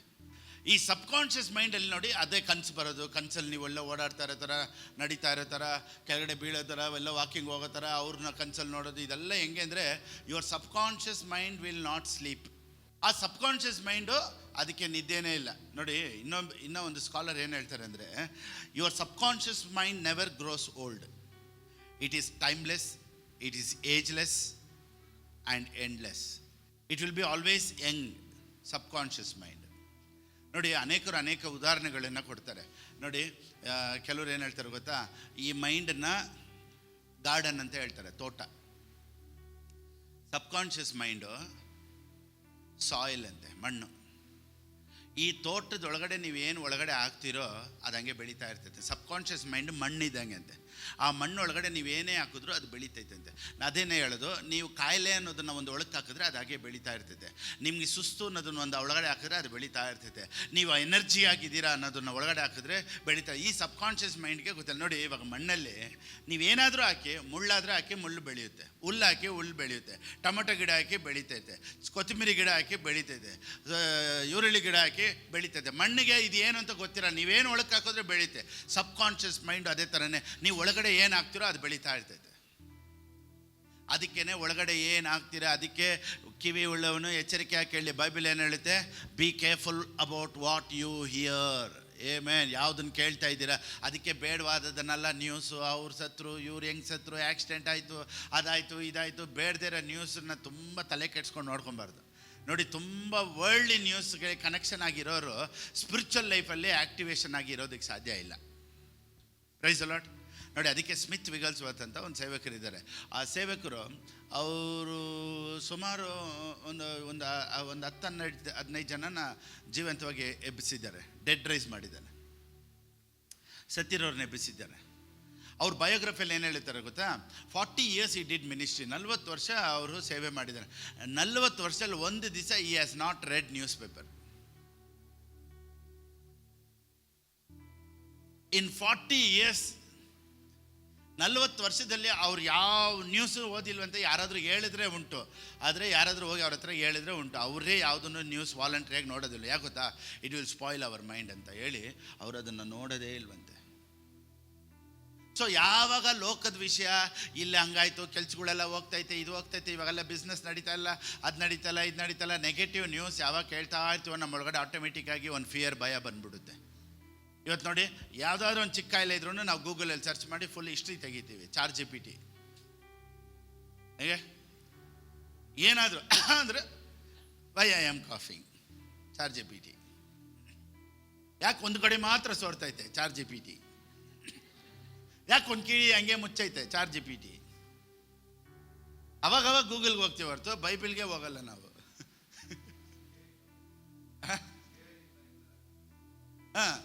ಈ ಸಬ್ ಕಾನ್ಷಿಯಸ್ ಮೈಂಡಲ್ಲಿ ನೋಡಿ ಅದೇ ಕನಸು ಬರೋದು, ಕನಸಲ್ಲಿ ನೀವೆಲ್ಲ ಓಡಾಡ್ತಾ ಇರೋ ಥರ, ನಡೀತಾ ಇರೋ ಥರ, ಕೆಳಗಡೆ ಬೀಳೋ ಥರ, ಅವೆಲ್ಲ ವಾಕಿಂಗ್ ಹೋಗೋ ಥರ ಅವ್ರನ್ನ ಕನಸಲ್ಲಿ ನೋಡೋದು. ಇದೆಲ್ಲ ಹೆಂಗೆ ಅಂದರೆ your subconscious mind will not sleep. ಆ ಸಬ್ ಕಾನ್ಷಿಯಸ್ ಮೈಂಡು ಅದಕ್ಕೆ ನಿದ್ದೆನೇ ಇಲ್ಲ. ನೋಡಿ, ಇನ್ನೂ ಒಂದು ಸ್ಕಾಲರ್ ಏನು ಹೇಳ್ತಾರೆ ಅಂದರೆ, your subconscious mind never grows old. It is timeless, it is ageless and endless. It will be always young. Subconscious mind ನೋಡಿ, ಅನೇಕರು ಅನೇಕ ಉದಾಹರಣೆಗಳನ್ನು ಕೊಡ್ತಾರೆ. ನೋಡಿ, ಕೆಲವರು ಏನು ಹೇಳ್ತಾರೆ ಗೊತ್ತಾ? ಈ ಮೈಂಡನ್ನು ಗಾರ್ಡನ್ ಅಂತ ಹೇಳ್ತಾರೆ, ತೋಟ. ಸಬ್ ಕಾನ್ಷಿಯಸ್ ಮೈಂಡು ಸಾಯಿಲ್ ಅಂತೆ, ಮಣ್ಣು. ಈ ತೋಟದೊಳಗಡೆ ನೀವೇನು ಒಳಗಡೆ ಹಾಕ್ತಿರೋ ಅದು ಹಂಗೆ ಬೆಳೀತಾ ಇರ್ತೈತೆ. ಸಬ್ ಕಾನ್ಷಿಯಸ್ ಮೈಂಡ್ ಮಣ್ಣಿದ್ದಂಗೆ ಅಂತೆ. ಆ ಮಣ್ಣೊಳಗಡೆ ನೀವೇನೇ ಹಾಕಿದ್ರೂ ಅದು ಬೆಳೀತೈತಂತೆ. ಅದೇನೇ ಹೇಳೋದು, ನೀವು ಕಾಯಿಲೆ ಅನ್ನೋದನ್ನು ಒಂದು ಒಳಗೆ ಹಾಕಿದ್ರೆ ಅದು ಹಾಗೆ ಬೆಳೀತಾ ಇರ್ತೈತೆ. ನಿಮಗೆ ಸುಸ್ತು ಅನ್ನೋದನ್ನು ಒಂದು ಒಳಗಡೆ ಹಾಕಿದ್ರೆ ಅದು ಬೆಳೀತಾ ಇರ್ತೈತೆ. ನೀವು ಎನರ್ಜಿ ಆಗಿದ್ದೀರಾ ಅನ್ನೋದನ್ನು ಒಳಗಡೆ ಹಾಕಿದ್ರೆ ಬೆಳೀತಾ. ಈ ಸಬ್ ಕಾನ್ಷಿಯಸ್ ಮೈಂಡ್ಗೆ ಗೊತ್ತಿಲ್ಲ. ನೋಡಿ, ಇವಾಗ ಮಣ್ಣಲ್ಲಿ ನೀವೇನಾದರೂ ಹಾಕಿ, ಮುಳ್ಳಾದರೆ ಹಾಕಿ ಮುಳ್ಳು ಬೆಳೆಯುತ್ತೆ, ಹುಲ್ಲು ಹಾಕಿ ಹುಲ್ಲು ಬೆಳೆಯುತ್ತೆ, ಟೊಮೆಟೊ ಗಿಡ ಹಾಕಿ ಬೆಳೀತೈತೆ, ಕೊತ್ತಂಬರಿ ಗಿಡ ಹಾಕಿ ಬೆಳೀತೈತೆ, ಈರುಳ್ಳಿ ಗಿಡ ಹಾಕಿ ಬೆಳೀತೈತೆ. ಮಣ್ಣಿಗೆ ಇದು ಏನು ಅಂತ ಗೊತ್ತಿಲ್ಲ, ನೀವೇನು ಒಳಗೆ ಹಾಕಿದ್ರೆ ಬೆಳೀತೆ. ಸಬ್ ಕಾನ್ಷಿಯಸ್ ಮೈಂಡ್ ಅದೇ ಥರನೇ, ನೀವು ಒಳಗಡೆ ಏನು ಹಾಕ್ತಿರೋ ಅದು ಬೆಳೀತಾ ಇರ್ತೈತೆ. ಅದಕ್ಕೇನೆ ಒಳಗಡೆ ಏನು ಹಾಕ್ತೀರಾ ಅದಕ್ಕೆ ಕಿವಿ ಉಳ್ಳವನು ಎಚ್ಚರಿಕೆಯಾಗಿ ಕೇಳಿ. ಬೈಬಲ್ ಏನು ಹೇಳುತ್ತೆ? Be careful about what you hear. Amen. ಯಾವುದನ್ನು ಕೇಳ್ತಾ ಇದ್ದೀರಾ? ಅದಕ್ಕೆ ಬೇಡವಾದದನ್ನೆಲ್ಲ ನ್ಯೂಸು, ಅವ್ರು ಸತ್ರು, ಇವ್ರು ಹೆಂಗೆ ಸತ್ರು, ಆಕ್ಸಿಡೆಂಟ್ ಆಯಿತು, ಅದಾಯಿತು, ಇದಾಯಿತು, ಬೇಡದಿರೋ ನ್ಯೂಸನ್ನ ತುಂಬ ತಲೆ ಕೆಡ್ಸ್ಕೊಂಡು ನೋಡ್ಕೊಬಾರ್ದು. ನೋಡಿ, ತುಂಬ ವರ್ಲ್ಡ್ಲಿ ನ್ಯೂಸ್ಗೆ ಕನೆಕ್ಷನ್ ಆಗಿರೋರು ಸ್ಪಿರಿಚುವಲ್ ಲೈಫಲ್ಲಿ ಆ್ಯಕ್ಟಿವೇಶನ್ ಆಗಿರೋದಕ್ಕೆ ಸಾಧ್ಯ ಇಲ್ಲ. Praise the Lord. ನೋಡಿ, ಅದಕ್ಕೆ ಸ್ಮಿತ್ ವಿಗಲ್ಸ್ವರ್ತ್ ಅಂತ ಒಂದು ಸೇವಕರಿದ್ದಾರೆ. ಆ ಸೇವಕರು ಅವರು ಸುಮಾರು ಒಂದು ಒಂದು ಒಂದು 10-15 ಜನನ ಜೀವಂತವಾಗಿ ಎಬ್ಬಿಸಿದ್ದಾರೆ, ಡೆಡ್ ರೈಸ್ ಮಾಡಿದ್ದಾರೆ, ಸತ್ತಿರೋರನ್ನ ಎಬ್ಬಿಸಿದ್ದಾರೆ. ಅವ್ರ ಬಯೋಗ್ರಫಿಯಲ್ಲಿ ಏನು ಹೇಳ್ತಾರೆ ಗೊತ್ತಾ? 40 years he did ministry. 40 ವರ್ಷ ಅವರು ಸೇವೆ ಮಾಡಿದ್ದಾರೆ. 40 ವರ್ಷದಲ್ಲಿ ಒಂದು ದಿವಸ he has not read newspaper. In 40 years, 40 ವರ್ಷದಲ್ಲಿ ಅವ್ರು ಯಾವ ನ್ಯೂಸು ಓದಿಲ್ವಂತೆ. ಯಾರಾದರೂ ಹೇಳಿದ್ರೆ ಉಂಟು, ಆದರೆ ಯಾರಾದರೂ ಹೋಗಿ ಅವ್ರ ಹತ್ರ ಹೇಳಿದ್ರೆ ಉಂಟು. ಅವರೇ ಯಾವುದನ್ನು ನ್ಯೂಸ್ ವಾಲಂಟ್ರಿಯಾಗಿ ನೋಡೋದಿಲ್ಲ. ಯಾಕೆ ಗೊತ್ತಾ? It will spoil our mind ಅಂತ ಹೇಳಿ ಅವರು ಅದನ್ನು ನೋಡೋದೇ ಇಲ್ವಂತೆ. ಸೊ ಯಾವಾಗ ಲೋಕದ ವಿಷಯ, ಇಲ್ಲಿ ಹಂಗಾಯ್ತು, ಕೆಲ್ಸಗಳೆಲ್ಲ ಹೋಗ್ತೈತೆ, ಇದು ಹೋಗ್ತೈತೆ, ಇವಾಗೆಲ್ಲ ಬಿಸ್ನೆಸ್ ನಡೀತಾ ಇಲ್ಲ, ಅದು ನಡೀತಲ್ಲ, ಇದು ನಡೀತಲ್ಲ, ನೆಗೆಟಿವ್ ನ್ಯೂಸ್ ಯಾವಾಗ ಕೇಳ್ತಾ ಇರ್ತೀವೋ ನಮ್ಮೊಳಗಡೆ ಆಟೋಮೆಟಿಕ್ಕಾಗಿ ಒಂದು ಫಿಯರ್, ಭಯ ಬಂದ್ಬಿಡುತ್ತೆ. ಇವತ್ತು ನೋಡಿ, ಯಾವುದಾದ್ರೂ ಒಂದು ಚಿಕ್ಕ ಕಾಯಿಲೆ ಇದ್ರೂ ನಾವು ಗೂಗಲಲ್ಲಿ ಸರ್ಚ್ ಮಾಡಿ ಫುಲ್ ಹಿಸ್ಟ್ರಿ ತೆಗಿತೀವಿ. ChatGPT ಹೇಗೆ ಏನಾದರೂ ಅಂದರೆ why I am coughing, ChatGPT. ಯಾಕೆ ಒಂದು ಕಡೆ ಮಾತ್ರ ಸೋರ್ತೈತೆ? ChatGPT. ಯಾಕೆ ಒಂದು ಕಿವಿ ಹಂಗೆ ಮುಚ್ಚೈತೆ? ChatGPT. ಅವಾಗವಾಗ ಗೂಗಲ್ಗೆ ಹೋಗ್ತೀವಿ ಹೊರತು ಬೈಬಲ್ಗೆ ಹೋಗಲ್ಲ ನಾವು. ಹಾಂ,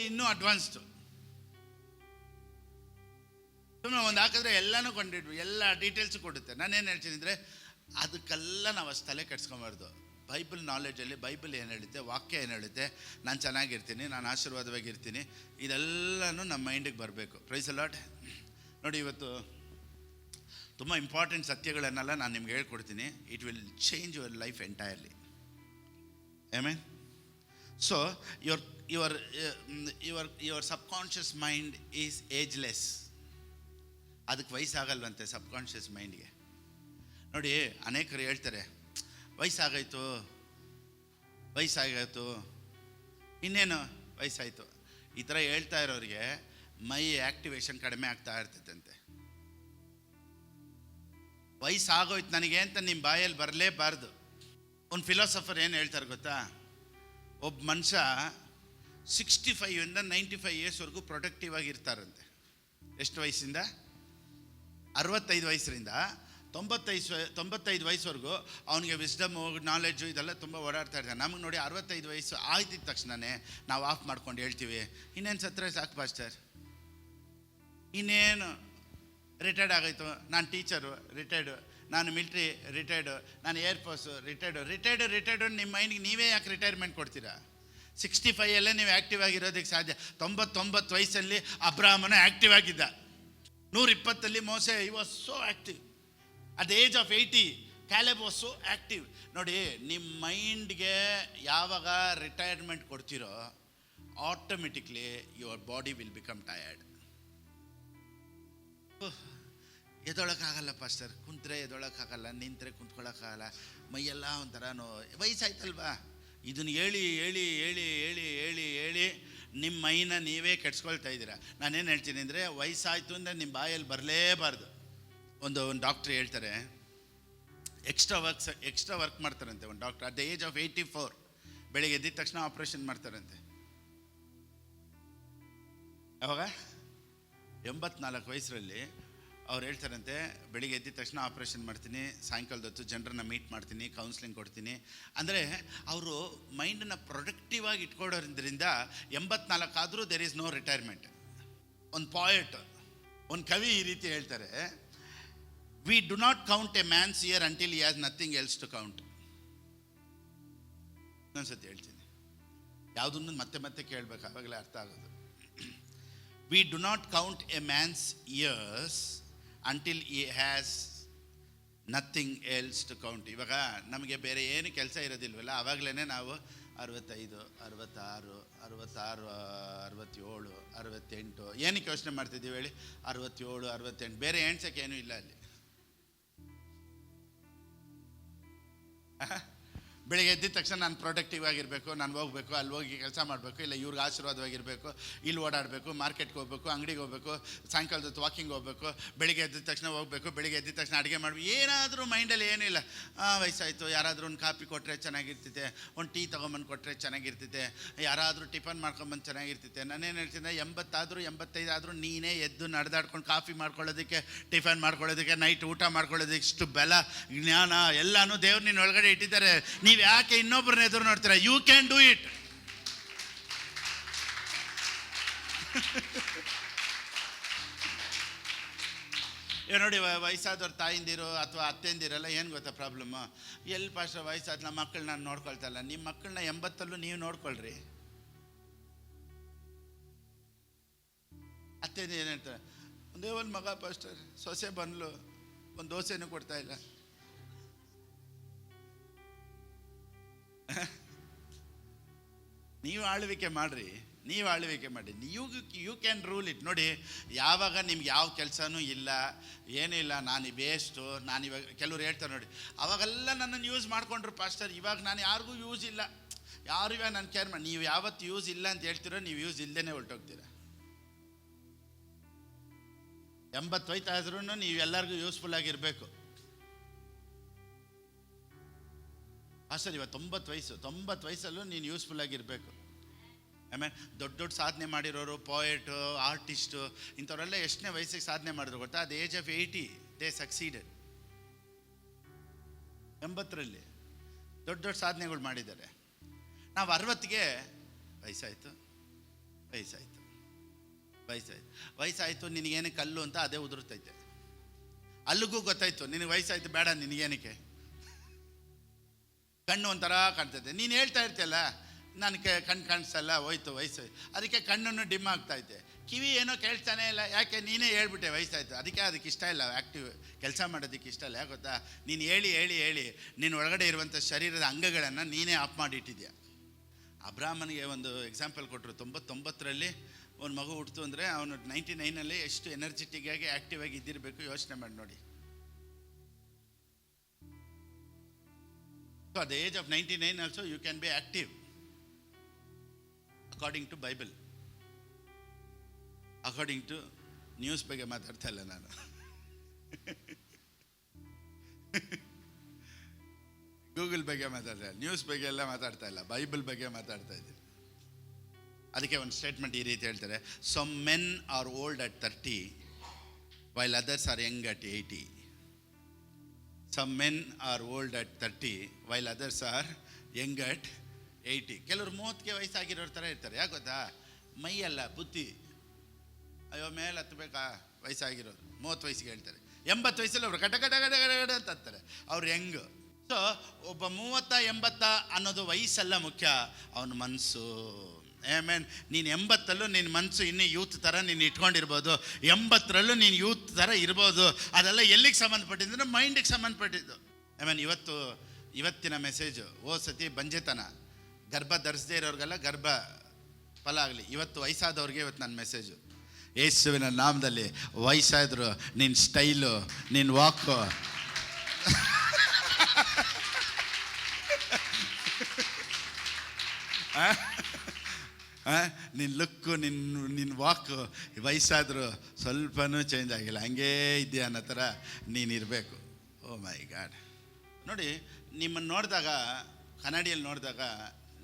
ಇನ್ನೂ ಅಡ್ವಾನ್ಸ್ಡು. ಸುಮ್ಮನೆ ಒಂದು ಹಾಕಿದ್ರೆ ಎಲ್ಲನೂ ಕೊಂಡಿಡ್ವಿ, ಎಲ್ಲ ಡೀಟೇಲ್ಸು ಕೊಡುತ್ತೆ. ನಾನೇನು ಹೇಳ್ತೀನಿ ಅಂದರೆ, ಅದಕ್ಕೆಲ್ಲ ನಾವು ಅಷ್ಟು ತಲೆ ಕೆಡ್ಸ್ಕೊಬಾರ್ದು. ಬೈಬಲ್ ನಾಲೆಡ್ಜಲ್ಲಿ ಬೈಬಲ್ ಏನು ಹೇಳುತ್ತೆ, ವಾಕ್ಯ ಏನು ಹೇಳುತ್ತೆ, ನಾನು ಚೆನ್ನಾಗಿರ್ತೀನಿ, ನಾನು ಆಶೀರ್ವಾದವಾಗಿರ್ತೀನಿ, ಇದೆಲ್ಲನೂ ನಮ್ಮ ಮೈಂಡಿಗೆ ಬರಬೇಕು. Praise the Lord. ನೋಡಿ, ಇವತ್ತು ತುಂಬ ಇಂಪಾರ್ಟೆಂಟ್ ಸತ್ಯಗಳನ್ನೆಲ್ಲ ನಾನು ನಿಮ್ಗೆ ಹೇಳ್ಕೊಡ್ತೀನಿ. It will change your life entirely. Amen. So your subconscious mind is ageless. ಅದಕ್ಕೆ ವಯಸ್ಸಾಗಲ್ವಂತೆ ಸಬ್ಕಾನ್ಷಿಯಸ್ ಮೈಂಡ್ಗೆ. ನೋಡಿ, ಅನೇಕರು ಹೇಳ್ತಾರೆ, ವಯಸ್ಸಾಗಾಯ್ತು, ಇನ್ನೇನು ವಯಸ್ಸಾಯಿತು. ಈ ಥರ ಹೇಳ್ತಾ ಇರೋರಿಗೆ ಮೈ ಆ್ಯಕ್ಟಿವೇಶನ್ ಕಡಿಮೆ ಆಗ್ತಾ ಇರ್ತೈತಂತೆ. ವಯಸ್ಸಾಗೋಯ್ತು ನನಗೆ ಅಂತ ನಿಮ್ಮ ಬಾಯಲ್ಲಿ ಬರಲೇಬಾರ್ದು. ಒಂದು ಫಿಲಾಸಫರ್ ಏನು ಹೇಳ್ತಾರೆ ಗೊತ್ತಾ? ಒಬ್ಬ ಮನುಷ್ಯ 65 95 ಇಯರ್ಸ್ವರೆಗೂ ಪ್ರೊಡಕ್ಟಿವ್ ಆಗಿರ್ತಾರಂತೆ. ಎಷ್ಟು ವಯಸ್ಸಿಂದ? 65 ವಯಸ್ಸರಿಂದ 95 ವಯಸ್ಸುವರೆಗೂ ಅವನಿಗೆ ವಿಸ್ಡಮು, ನಾಲೆಡ್ಜು ಇದೆಲ್ಲ ತುಂಬ ಓಡಾಡ್ತಾ ಇರ್ತಾರೆ. ನಮಗೆ ನೋಡಿ 65 ವಯಸ್ಸು ಆಯ್ತಿದ್ದ ತಕ್ಷಣವೇ ನಾವು ಆಫ್ ಮಾಡ್ಕೊಂಡು ಹೇಳ್ತೀವಿ, ಇನ್ನೇನು ಸತ್ತರೆ ಸಾಕು ಪಾಸ್ಟರ್, ಇನ್ನೇನು ರಿಟೈರ್ಡ್ ಆಗೋಯ್ತು, ನಾನು ಟೀಚರು ರಿಟೈರ್ಡು, ನಾನು ಮಿಲ್ಟ್ರಿ ರಿಟೈರ್ಡು, ನಾನು ಏರ್ಫೋರ್ಸು ರಿಟೈರ್ಡು. ನಿಮ್ಮ ಮೈಂಡ್ಗೆ ನೀವೇ ಯಾಕೆ ರಿಟೈರ್ಮೆಂಟ್ ಕೊಡ್ತೀರಾ? 65 ನೀವು ಆ್ಯಕ್ಟಿವ್ ಆಗಿರೋದಕ್ಕೆ ಸಾಧ್ಯ. 99 ವಯಸ್ಸಲ್ಲಿ ಅಬ್ರಾಹ್ಮನ ಆ್ಯಕ್ಟಿವ್ ಆಗಿದ್ದ. 120 Moses, he was so active. At the age of 80 Caleb was so active. ನೋಡಿ, ನಿಮ್ಮ ಮೈಂಡ್ಗೆ ಯಾವಾಗ ರಿಟೈರ್ಮೆಂಟ್ ಕೊಡ್ತೀರೋ automatically your body will become tired. ಎದೊಳಕ್ಕಾಗಲ್ಲ ಪಾಸ್ಟರ್, ಕುಂತ್ರೆ ಎದೊಳಕ್ಕಾಗಲ್ಲ, ನಿಂತರೆ ಕುಂತ್ಕೊಳ್ಳೋಕ್ಕಾಗಲ್ಲ, ಮೈಯೆಲ್ಲ ಒಂಥರ ವಯಸ್ಸಾಯ್ತಲ್ವಾ? ಇದನ್ನು ಹೇಳಿ ಹೇಳಿ ಹೇಳಿ ಹೇಳಿ ಹೇಳಿ ಹೇಳಿ ನಿಮ್ಮ ಮೈನ ನೀವೇ ಕೆಡ್ಸ್ಕೊಳ್ತಾ ಇದ್ದೀರಾ. ನಾನೇನು ಹೇಳ್ತೀನಿ ಅಂದರೆ, ವಯಸ್ಸಾಯಿತು ಅಂದರೆ ನಿಮ್ಮ ಬಾಯಲ್ಲಿ ಬರಲೇಬಾರ್ದು. ಒಂದು ಡಾಕ್ಟ್ರ್ ಹೇಳ್ತಾರೆ, ಎಕ್ಸ್ಟ್ರಾ ವರ್ಕ್ ಮಾಡ್ತಾರಂತೆ ಒಂದು doctor. At the age of 84 ಬೆಳಿಗ್ಗೆ ಎದ್ದಿದ ತಕ್ಷಣ ಆಪ್ರೇಷನ್ ಮಾಡ್ತಾರಂತೆ. ಯಾವಾಗ 84 ವಯಸ್ಸರಲ್ಲಿ ಅವ್ರು ಹೇಳ್ತಾರಂತೆ, ಬೆಳಿಗ್ಗೆ ಎದ್ದಿದ ತಕ್ಷಣ ಆಪ್ರೇಷನ್ ಮಾಡ್ತೀನಿ, ಸಾಯಂಕಾಲದ ಹೊತ್ತು ಜನರನ್ನ ಮೀಟ್ ಮಾಡ್ತೀನಿ, ಕೌನ್ಸ್ಲಿಂಗ್ ಕೊಡ್ತೀನಿ. ಅಂದರೆ ಅವರು ಮೈಂಡನ್ನು ಪ್ರೊಡಕ್ಟಿವ್ ಆಗಿ ಇಟ್ಕೊಳ್ಳೋದ್ರಿಂದ 84 ಆದರೂ ದೇರ್ ಈಸ್ ನೋ ರಿಟೈರ್ಮೆಂಟ್. ಒಂದು ಪಾಯಟ್, ಒಂದು ಕವಿ ಈ ರೀತಿ ಹೇಳ್ತಾರೆ, we do not count a man's year until he has nothing else to count. ಇನ್ನೊಂದ್ಸತಿ ಹೇಳ್ತೀನಿ, ಯಾವುದನ್ನು ಮತ್ತೆ ಮತ್ತೆ ಕೇಳಬೇಕು, ಆವಾಗಲೇ ಅರ್ಥ ಆಗೋದು. We do not count a man's years until he has nothing else to count. ಇವಾಗ ನಮಗೆ ಬೇರೆ ಏನು ಕೆಲಸ ಇರೋದಿಲ್ವಲ್ಲ, ಆವಾಗಲೇ ನಾವು 65, 66, 67, 68 ಏನಕ್ಕೆ ಯೋಚನೆ ಮಾಡ್ತಿದ್ದೀವಿ ಹೇಳಿ? 67, 68 ಬೇರೆ ಎಣ್ಸಕ್ಕೆ ಏನೂ ಇಲ್ಲ ಅಲ್ಲಿ. ಬೆಳಿಗ್ಗೆ ಎದ್ದಿದ ತಕ್ಷಣ ನಾನು ಪ್ರೊಡಕ್ಟಿವ್ ಆಗಿರಬೇಕು, ನಾನು ಹೋಗಬೇಕು, ಅಲ್ಲಿ ಹೋಗಿ ಕೆಲಸ ಮಾಡಬೇಕು, ಇಲ್ಲ ಇವ್ರಿಗೆ ಆಶೀರ್ವಾದವಾಗಿರಬೇಕು, ಇಲ್ಲಿ ಓಡಾಡಬೇಕು, ಮಾರ್ಕೆಟ್ಗೆ ಹೋಗಬೇಕು, ಅಂಗಡಿಗೆ ಹೋಗಬೇಕು, ಸಾಯಂಕಾಲದ ಹೊತ್ತು ವಾಕಿಂಗ್ ಹೋಗಬೇಕು, ಬೆಳಿಗ್ಗೆ ಎದ್ದಿದ ತಕ್ಷಣ ಹೋಗಬೇಕು, ಬೆಳಿಗ್ಗೆ ಎದ್ದಿದ ತಕ್ಷಣ ಅಡುಗೆ ಮಾಡಬೇಕು, ಏನಾದರೂ ಮೈಂಡಲ್ಲಿ ಏನಿಲ್ಲ. ವಯಸ್ಸಾಯಿತು, ಯಾರಾದರೂ ಒಂದು ಕಾಫಿ ಕೊಟ್ಟರೆ ಚೆನ್ನಾಗಿರ್ತಿದೆ, ಒಂದು ಟೀ ತೊಗೊಂಬಂದು ಕೊಟ್ಟರೆ ಚೆನ್ನಾಗಿರ್ತಿದೆ, ಯಾರಾದರೂ ಟಿಫನ್ ಮಾಡ್ಕೊಂಬಂದು ಚೆನ್ನಾಗಿರ್ತಿದೆ. ನಾನೇನು ಹೇಳ್ತೀನಿ, 80 85 ಆದರೂ ನೀನೇ ಎದ್ದು ನಡೆದಾಡ್ಕೊಂಡು ಕಾಫಿ ಮಾಡ್ಕೊಳ್ಳೋದಕ್ಕೆ, ಟಿಫನ್ ಮಾಡ್ಕೊಳ್ಳೋದಕ್ಕೆ, ನೈಟ್ ಊಟ ಮಾಡ್ಕೊಳ್ಳೋದಕ್ಕೆ ಇಷ್ಟು ಬಲ ಜ್ಞಾನ ಎಲ್ಲನೂ ದೇವ್ರು ನಿನ್ನ ಒಳಗಡೆ ಇಟ್ಟಿದ್ದಾರೆ. ನೀವು ಯಾಕೆ ಇನ್ನೊಬ್ಬರನ್ನ ಎದುರು ನೋಡ್ತೀರಾ? You can do it. ನೋಡಿ, ವಯಸ್ಸಾದವ್ರ ತಾಯಿಂದಿರೋ ಅಥವಾ ಅತ್ತೆಂದಿರಲ್ಲ, ಏನು ಗೊತ್ತಾ ಪ್ರಾಬ್ಲಮ್ಮು? ಎಲ್ಲಿ ಪಾಸ್ಟರ್ ವಯಸ್ಸಾದ ನಮ್ಮ ಮಕ್ಕಳನ್ನ ನಾನು ನೋಡ್ಕೊಳ್ತಾ ಇಲ್ಲ. ನಿಮ್ಮ ಮಕ್ಕಳನ್ನ 80 ನೀವು ನೋಡ್ಕೊಳ್ರಿ. ಅತ್ತೆಂದು ಏನು ಹೇಳ್ತಾರೆ? ಒಂದೇ ಒಂದು ಮಗ ಪಾಸ್ಟರ್, ಸೊಸೆ ಬಂದ್ಲು, ಒಂದು ದೋಸೆನೂ ಕೊಡ್ತಾ ಇಲ್ಲ. ನೀವು ಆಳ್ವಿಕೆ ಮಾಡಿರಿ, ನೀವು ಆಳ್ವಿಕೆ ಮಾಡಿ. You can rule it. ನೋಡಿ, ಯಾವಾಗ ನಿಮ್ಗೆ ಯಾವ ಕೆಲಸನೂ ಇಲ್ಲ, ಏನಿಲ್ಲ, ನಾನು ವೇಸ್ಟು, ನಾನಿವಾಗ ಕೆಲವ್ರು ಹೇಳ್ತಾರೆ ನೋಡಿ, ಅವಾಗೆಲ್ಲ ನನ್ನನ್ನು ಯೂಸ್ ಮಾಡಿಕೊಂಡ್ರು ಪಾಸ್ಟರ್, ಇವಾಗ ನಾನು ಯಾರಿಗೂ ಯೂಸ್ ಇಲ್ಲ, ಯಾರು ಇವಾಗ ನಾನು ಕೇರ್ ಮಾಡಿ. ನೀವು ಯಾವತ್ತು ಯೂಸ್ ಇಲ್ಲ ಅಂತ ಹೇಳ್ತೀರೋ, ನೀವು ಯೂಸ್ ಇಲ್ಲದೇ ಹೊರಟೋಗ್ತೀರ. 80 ವಯಸ್ಸಾದ್ರೂ ನೀವು ಎಲ್ಲರಿಗೂ ಯೂಸ್ಫುಲ್ ಆಗಿರಬೇಕು. ಸರ್ ಇವಾಗ 90 ವಯಸ್ಸಲ್ಲೂ ನೀನು ಯೂಸ್ಫುಲ್ ಆಗಿರಬೇಕು. ಆಮೇಲೆ ದೊಡ್ಡ ಸಾಧನೆ ಮಾಡಿರೋರು, ಪೋಯೆಟು, ಆರ್ಟಿಸ್ಟು, ಇಂಥವರೆಲ್ಲ ಎಷ್ಟನೇ ವಯಸ್ಸಿಗೆ ಸಾಧನೆ ಮಾಡಿದ್ರು ಗೊತ್ತಾ? ಅದು ಏಜ್ ಆಫ್ 80 ದೇ ಸಕ್ಸೀಡೆಡ್. 80ರಲ್ಲಿ ದೊಡ್ಡ ಸಾಧನೆಗಳು ಮಾಡಿದ್ದಾರೆ. ನಾವು 60ಗೆ ವಯಸ್ಸಾಯಿತು ನಿನಗೇನು ಕಲ್ಲು ಅಂತ ಅದೇ ಉದುರುತ್ತೈತೆ. ಅಲ್ಲಿಗೂ ಗೊತ್ತಾಯ್ತು ನಿನಗೆ ವಯಸ್ಸಾಯ್ತು, ಬೇಡ ನಿನಗೇನಕ್ಕೆ, ಕಣ್ಣು ಒಂಥರ ಕಾಣ್ತೈತೆ. ನೀನು ಹೇಳ್ತಾ ಇರ್ತೀಯಲ್ಲ, ನನಗೆ ಕಣ್ಣು ಕಾಣಿಸಲ್ಲ, ಹೋಯ್ತು ವಯಸ್ಸು, ಅದಕ್ಕೆ ಕಣ್ಣನ್ನು ಡಿಮ್ ಆಗ್ತಾಯಿದೆ, ಕಿವಿ ಏನೋ ಕೇಳ್ತಾನೆ ಇಲ್ಲ. ಯಾಕೆ? ನೀನೇ ಹೇಳ್ಬಿಟ್ಟೆ ವಯಸ್ಸಾಯಿತು. ಅದಕ್ಕೆ ಇಷ್ಟ ಇಲ್ಲ, ಆ್ಯಕ್ಟಿವ್ ಕೆಲಸ ಮಾಡೋದಕ್ಕೆ ಇಷ್ಟ ಇಲ್ಲ. ಯಾಕೆ ಗೊತ್ತಾ? ನೀನು ಹೇಳಿ ನಿನ್ನ ಒಳಗಡೆ ಇರುವಂಥ ಶರೀರದ ಅಂಗಗಳನ್ನು ನೀನೇ ಆಫ್ ಮಾಡಿಟ್ಟಿದ್ಯಾ. ಅಬ್ರಾಹ್ಮನಿಗೆ ಒಂದು ಎಕ್ಸಾಂಪಲ್ ಕೊಟ್ಟರು. 99ರಲ್ಲಿ ಒಂದು ಮಗು ಹುಟ್ಟಿತು ಅಂದರೆ ಅವನು 99ನಲ್ಲಿ ಎಷ್ಟು ಎನರ್ಜೆಟಿಕ್ ಆಗಿ ಆ್ಯಕ್ಟಿವ್ ಆಗಿ ಇದ್ದಿರಬೇಕು, ಯೋಚನೆ ಮಾಡಿ ನೋಡಿ. So at the age of 99 also you can be active according to Bible. According to news ಬಗ್ಗೆ ಮಾತಾಡ್ತಾ ಇಲ್ಲ ನಾನು. ಗೂಗಲ್ ಬಗ್ಗೆ ಮಾತಾಡ್ತಾ ಇಲ್ಲ, ನ್ಯೂಸ್ ಬಗ್ಗೆ ಎಲ್ಲ ಮಾತಾಡ್ತಾ ಇಲ್ಲ, ಬೈಬಲ್ ಬಗ್ಗೆ ಮಾತಾಡ್ತಾ ಇದ್ದೀನಿ. ಅದಕ್ಕೆ ಒಂದು ಸ್ಟೇಟ್ಮೆಂಟ್ ಈ ರೀತಿ ಹೇಳ್ತಾರೆ: some men are old at 30 while others are young at 80. Some men are old at 30 while others are young at 80. ಕೆಲವರು 30ಗೆ ವಯಸ್ಸಾಗಿರೋರ ಥರ ಇರ್ತಾರೆ. ಯಾಕೆ ಗೊತ್ತಾ? ಮೈಯಲ್ಲ, ಬುದ್ಧಿ. ಅಯ್ಯೋ ಮೇಲೆ ಹತ್ತಬೇಕಾ, ವಯಸ್ಸಾಗಿರೋರು 30 ವಯಸ್ಸಿಗೆ ಹೇಳ್ತಾರೆ. 80 ವಯಸ್ಸಲ್ಲಿ ಅವರು ಕಟ ಅಂತ ಹತ್ತಾರೆ, ಅವ್ರು ಹೆಂಗ್. ಸೊ ಒಬ್ಬ 30 80 ಅನ್ನೋದು ವಯಸ್ಸೆಲ್ಲ ಮುಖ್ಯ, ಅವನ ಮನಸ್ಸು. ಆಮೇನ್. ನೀನು 80ರಲ್ಲೂ ನಿನ್ನ ಮನಸ್ಸು ಇನ್ನೂ ಯೂತ್ ಥರ ನೀನು ಇಟ್ಕೊಂಡಿರ್ಬೋದು, 80ರಲ್ಲೂ ನೀನು ಯೂತ್ ಥರ ಇರ್ಬೋದು. ಅದೆಲ್ಲ ಎಲ್ಲಿಗೆ ಸಂಬಂಧಪಟ್ಟಿದ್ದು? ಮೈಂಡಿಗೆ ಸಂಬಂಧಪಟ್ಟಿದ್ದು. ಆಮೇಲೆ ಇವತ್ತಿನ ಮೆಸೇಜು, ಸತಿ ಬಂಜೆತನ, ಗರ್ಭ ಧರಿಸದೇ ಇರೋರಿಗೆಲ್ಲ ಗರ್ಭ ಫಲ ಆಗಲಿ. ಇವತ್ತು ವಯಸ್ಸಾದವ್ರಿಗೆ ಇವತ್ತು ನನ್ನ ಮೆಸೇಜು, ಯೇಸುವಿನ ನಾಮದಲ್ಲಿ ವಯಸ್ಸಾದ್ರು ನಿನ್ನ ಸ್ಟೈಲು, ನಿನ್ನ ವಾಕು, ನಿನ್ನ ಲುಕ್ಕು, ನಿನ್ನ ವಾಕು ವಯಸ್ಸಾದರೂ ಸ್ವಲ್ಪನೂ ಚೇಂಜ್ ಆಗಿಲ್ಲ, ಹಂಗೇ ಇದೆಯಾ ಅನ್ನೋ ಥರ ನೀನಿರಬೇಕು. ಓ ಮೈ ಗಾಡ್. ನೋಡಿ, ನಿಮ್ಮನ್ನು ನೋಡಿದಾಗ, ಕನ್ನಡಿಯಲ್ಲಿ ನೋಡಿದಾಗ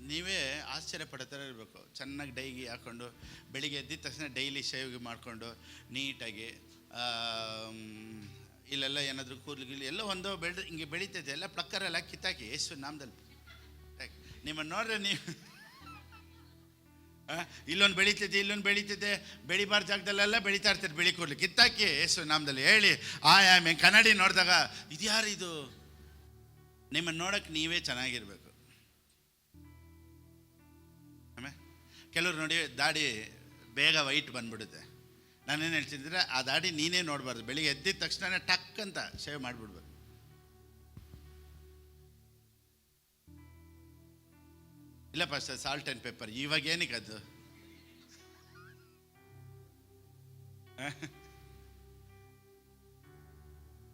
ನೀವೇ ಆಶ್ಚರ್ಯ ಪಡೋ ಥರ ಇರಬೇಕು. ಚೆನ್ನಾಗಿ ಡೈಗಿ ಹಾಕ್ಕೊಂಡು, ಬೆಳಿಗ್ಗೆ ಎದ್ದಿದ ತಕ್ಷಣ ಡೈಲಿ ಶೇವ್ ಮಾಡಿಕೊಂಡು ನೀಟಾಗಿ, ಇಲ್ಲೆಲ್ಲ ಏನಾದರೂ ಕೂದಲು ಎಲ್ಲ ಒಂದು ಹಿಂಗೆ ಬೆಳೀತೈತೆ, ಎಲ್ಲ ಪ್ಲಕ್ಕರೆಲ್ಲ ಕಿತ್ತಾಕಿ ಯೇಸು ನಾಮದಲ್ಲಿ. ನಿಮ್ಮನ್ನು ನೋಡ್ರೆ ನೀವು ಇಲ್ಲೊಂದು ಬೆಳೀತಿದೆ, ಬೆಳಿಬಾರ್ದು ಜಾಗದಲ್ಲೆಲ್ಲ ಬೆಳೀತಾ ಇರ್ತಾರೆ, ಬೆಳಿ ಕೂಡಲಿ ಕಿತ್ತಾಕಿ ಯೇಸು ನಾಮದಲ್ಲಿ ಹೇಳಿ ಆಮೇಲೆ ಕನ್ನಡಿ ನೋಡಿದಾಗ ಇದ್ಯಾರು ಇದು? ನಿಮ್ಮನ್ನು ನೋಡೋಕ್ಕೆ ನೀವೇ ಚೆನ್ನಾಗಿರ್ಬೇಕು. ಆಮೇಲೆ ಕೆಲವ್ರು ನೋಡಿ ದಾಡಿ ಬೇಗ ವೈಟ್ ಬಂದ್ಬಿಡುತ್ತೆ. ನಾನೇನು ಹೇಳ್ತಿದ್ರೆ, ಆ ದಾಡಿ ನೀನೇ ನೋಡಬಾರ್ದು, ಬೆಳಿಗ್ಗೆ ಎದ್ದಿದ ತಕ್ಷಣ ಟಕ್ ಅಂತ ಶೇವ್ ಮಾಡಿಬಿಡ್ಬೇಕು. ಇಲ್ಲ ಪಾಸ್ಟರ್, ಸಾಲ್ಟ್ ಆ್ಯಂಡ್ ಪೆಪ್ಪರ್. ಇವಾಗ ಏನಕ್ಕೆ ಅದು?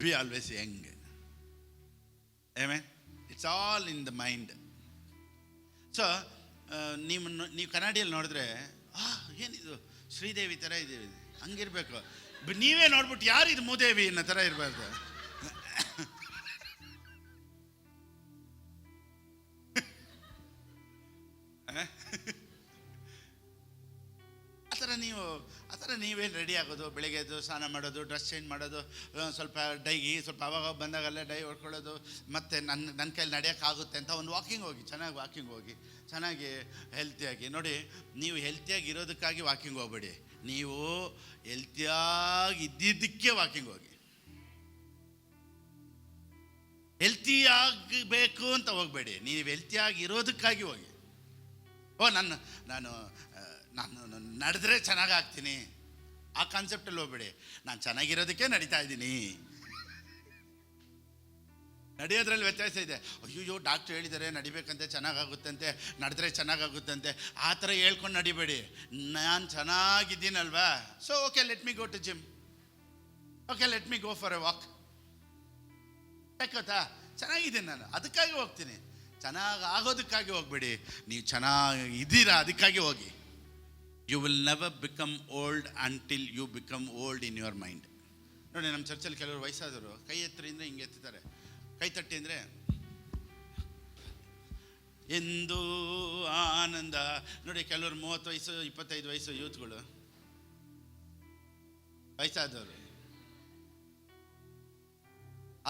B always Young. Amen. It's all in the mind. So ನೀವು ಕನ್ನಡಿಯಲ್ಲಿ ನೋಡಿದ್ರೆ ಏನಿದು ಶ್ರೀದೇವಿ ಥರ ಇದೆ ಹಂಗಿರ್ಬೇಕು. ನೀವೇ ನೋಡ್ಬಿಟ್ಟು ಯಾರು ಇದು ಮೂದೇವಿ ಅನ್ನೋ ಥರ ಇರಬಾರ್ದು. ಆ ಥರ ನೀವೇನು ರೆಡಿ ಆಗೋದು, ಬೆಳಗ್ಗೆ ಎದ್ದು ಸ್ನಾನ ಮಾಡೋದು, ಡ್ರೆಸ್ ಚೇಂಜ್ ಮಾಡೋದು, ಸ್ವಲ್ಪ ಡೈಗಿ ಸ್ವಲ್ಪ ಅವಾಗ ಬಂದಾಗಲ್ಲೇ ಡೈ ಹೊಡ್ಕೊಳ್ಳೋದು, ಮತ್ತು ನನ್ನ ಕೈಲಿ ನಡೆಯೋಕ್ಕಾಗುತ್ತೆ ಅಂತ ಒಂದು ವಾಕಿಂಗ್ ಹೋಗಿ, ಚೆನ್ನಾಗಿ ವಾಕಿಂಗ್ ಹೋಗಿ, ಚೆನ್ನಾಗಿ ಹೆಲ್ತಿಯಾಗಿ. ನೋಡಿ, ನೀವು ಹೆಲ್ತಿಯಾಗಿ ಇರೋದಕ್ಕಾಗಿ ವಾಕಿಂಗ್ ಹೋಗ್ಬೇಡಿ, ನೀವು ಹೆಲ್ತಿಯಾಗಿ ಇದ್ದಿದ್ದಕ್ಕೆ ವಾಕಿಂಗ್ ಹೋಗಿ. ಹೆಲ್ತಿಯಾಗಬೇಕು ಅಂತ ಹೋಗಬೇಡಿ, ನೀವು ಹೆಲ್ತಿಯಾಗಿ ಇರೋದಕ್ಕಾಗಿ ಹೋಗಿ. ನಾನು ನಡೆದ್ರೆ ಚೆನ್ನಾಗಾಗ್ತೀನಿ ಆ ಕಾನ್ಸೆಪ್ಟಲ್ಲಿ ಹೋಗ್ಬೇಡಿ. ನಾನು ಚೆನ್ನಾಗಿರೋದಕ್ಕೆ ನಡೀತಾ ಇದ್ದೀನಿ. ನಡೆಯೋದ್ರಲ್ಲಿ ವ್ಯತ್ಯಾಸ ಇದೆ. ಅಯ್ಯೋ ಡಾಕ್ಟ್ರು ಹೇಳಿದ್ದಾರೆ ನಡಿಬೇಕಂತೆ, ಚೆನ್ನಾಗಾಗುತ್ತಂತೆ, ನಡೆದ್ರೆ ಚೆನ್ನಾಗಾಗುತ್ತಂತೆ, ಆ ಥರ ಹೇಳ್ಕೊಂಡು ನಡಿಬೇಡಿ. ನಾನು ಚೆನ್ನಾಗಿದ್ದೀನಲ್ವಾ, so okay let me go to gym, okay let me go for a walk. ಯಾಕೋತಾ ಚೆನ್ನಾಗಿದ್ದೀನಿ ನಾನು, ಅದಕ್ಕಾಗಿ ಹೋಗ್ತೀನಿ. ಚೆನ್ನಾಗಿ ಆಗೋದಕ್ಕಾಗಿ ಹೋಗ್ಬೇಡಿ, ನೀವು ಚೆನ್ನಾಗಿ ಇದ್ದೀರಾ ಅದಕ್ಕಾಗಿ ಹೋಗಿ. You will never become old until you become old in your mind. ನೋಡಿ, ನಮ್ಮ ಚರ್ಚಲ್ಲಿ ಕೆಲವರು ವಯಸ್ಸಾದವರು ಕೈ ಎತ್ತರಿಂದ ಹಿಂಗೆ ಎತ್ತುತ್ತಾರೆ, ಕೈ ತಟ್ಟಿ ಅಂದರೆ ಎಂದು ಆನಂದ. ನೋಡಿ, ಕೆಲವರು 30 ವಯಸ್ಸು 25 ವಯಸ್ಸು ಯೂತ್ಗಳು, ವಯಸ್ಸಾದವರು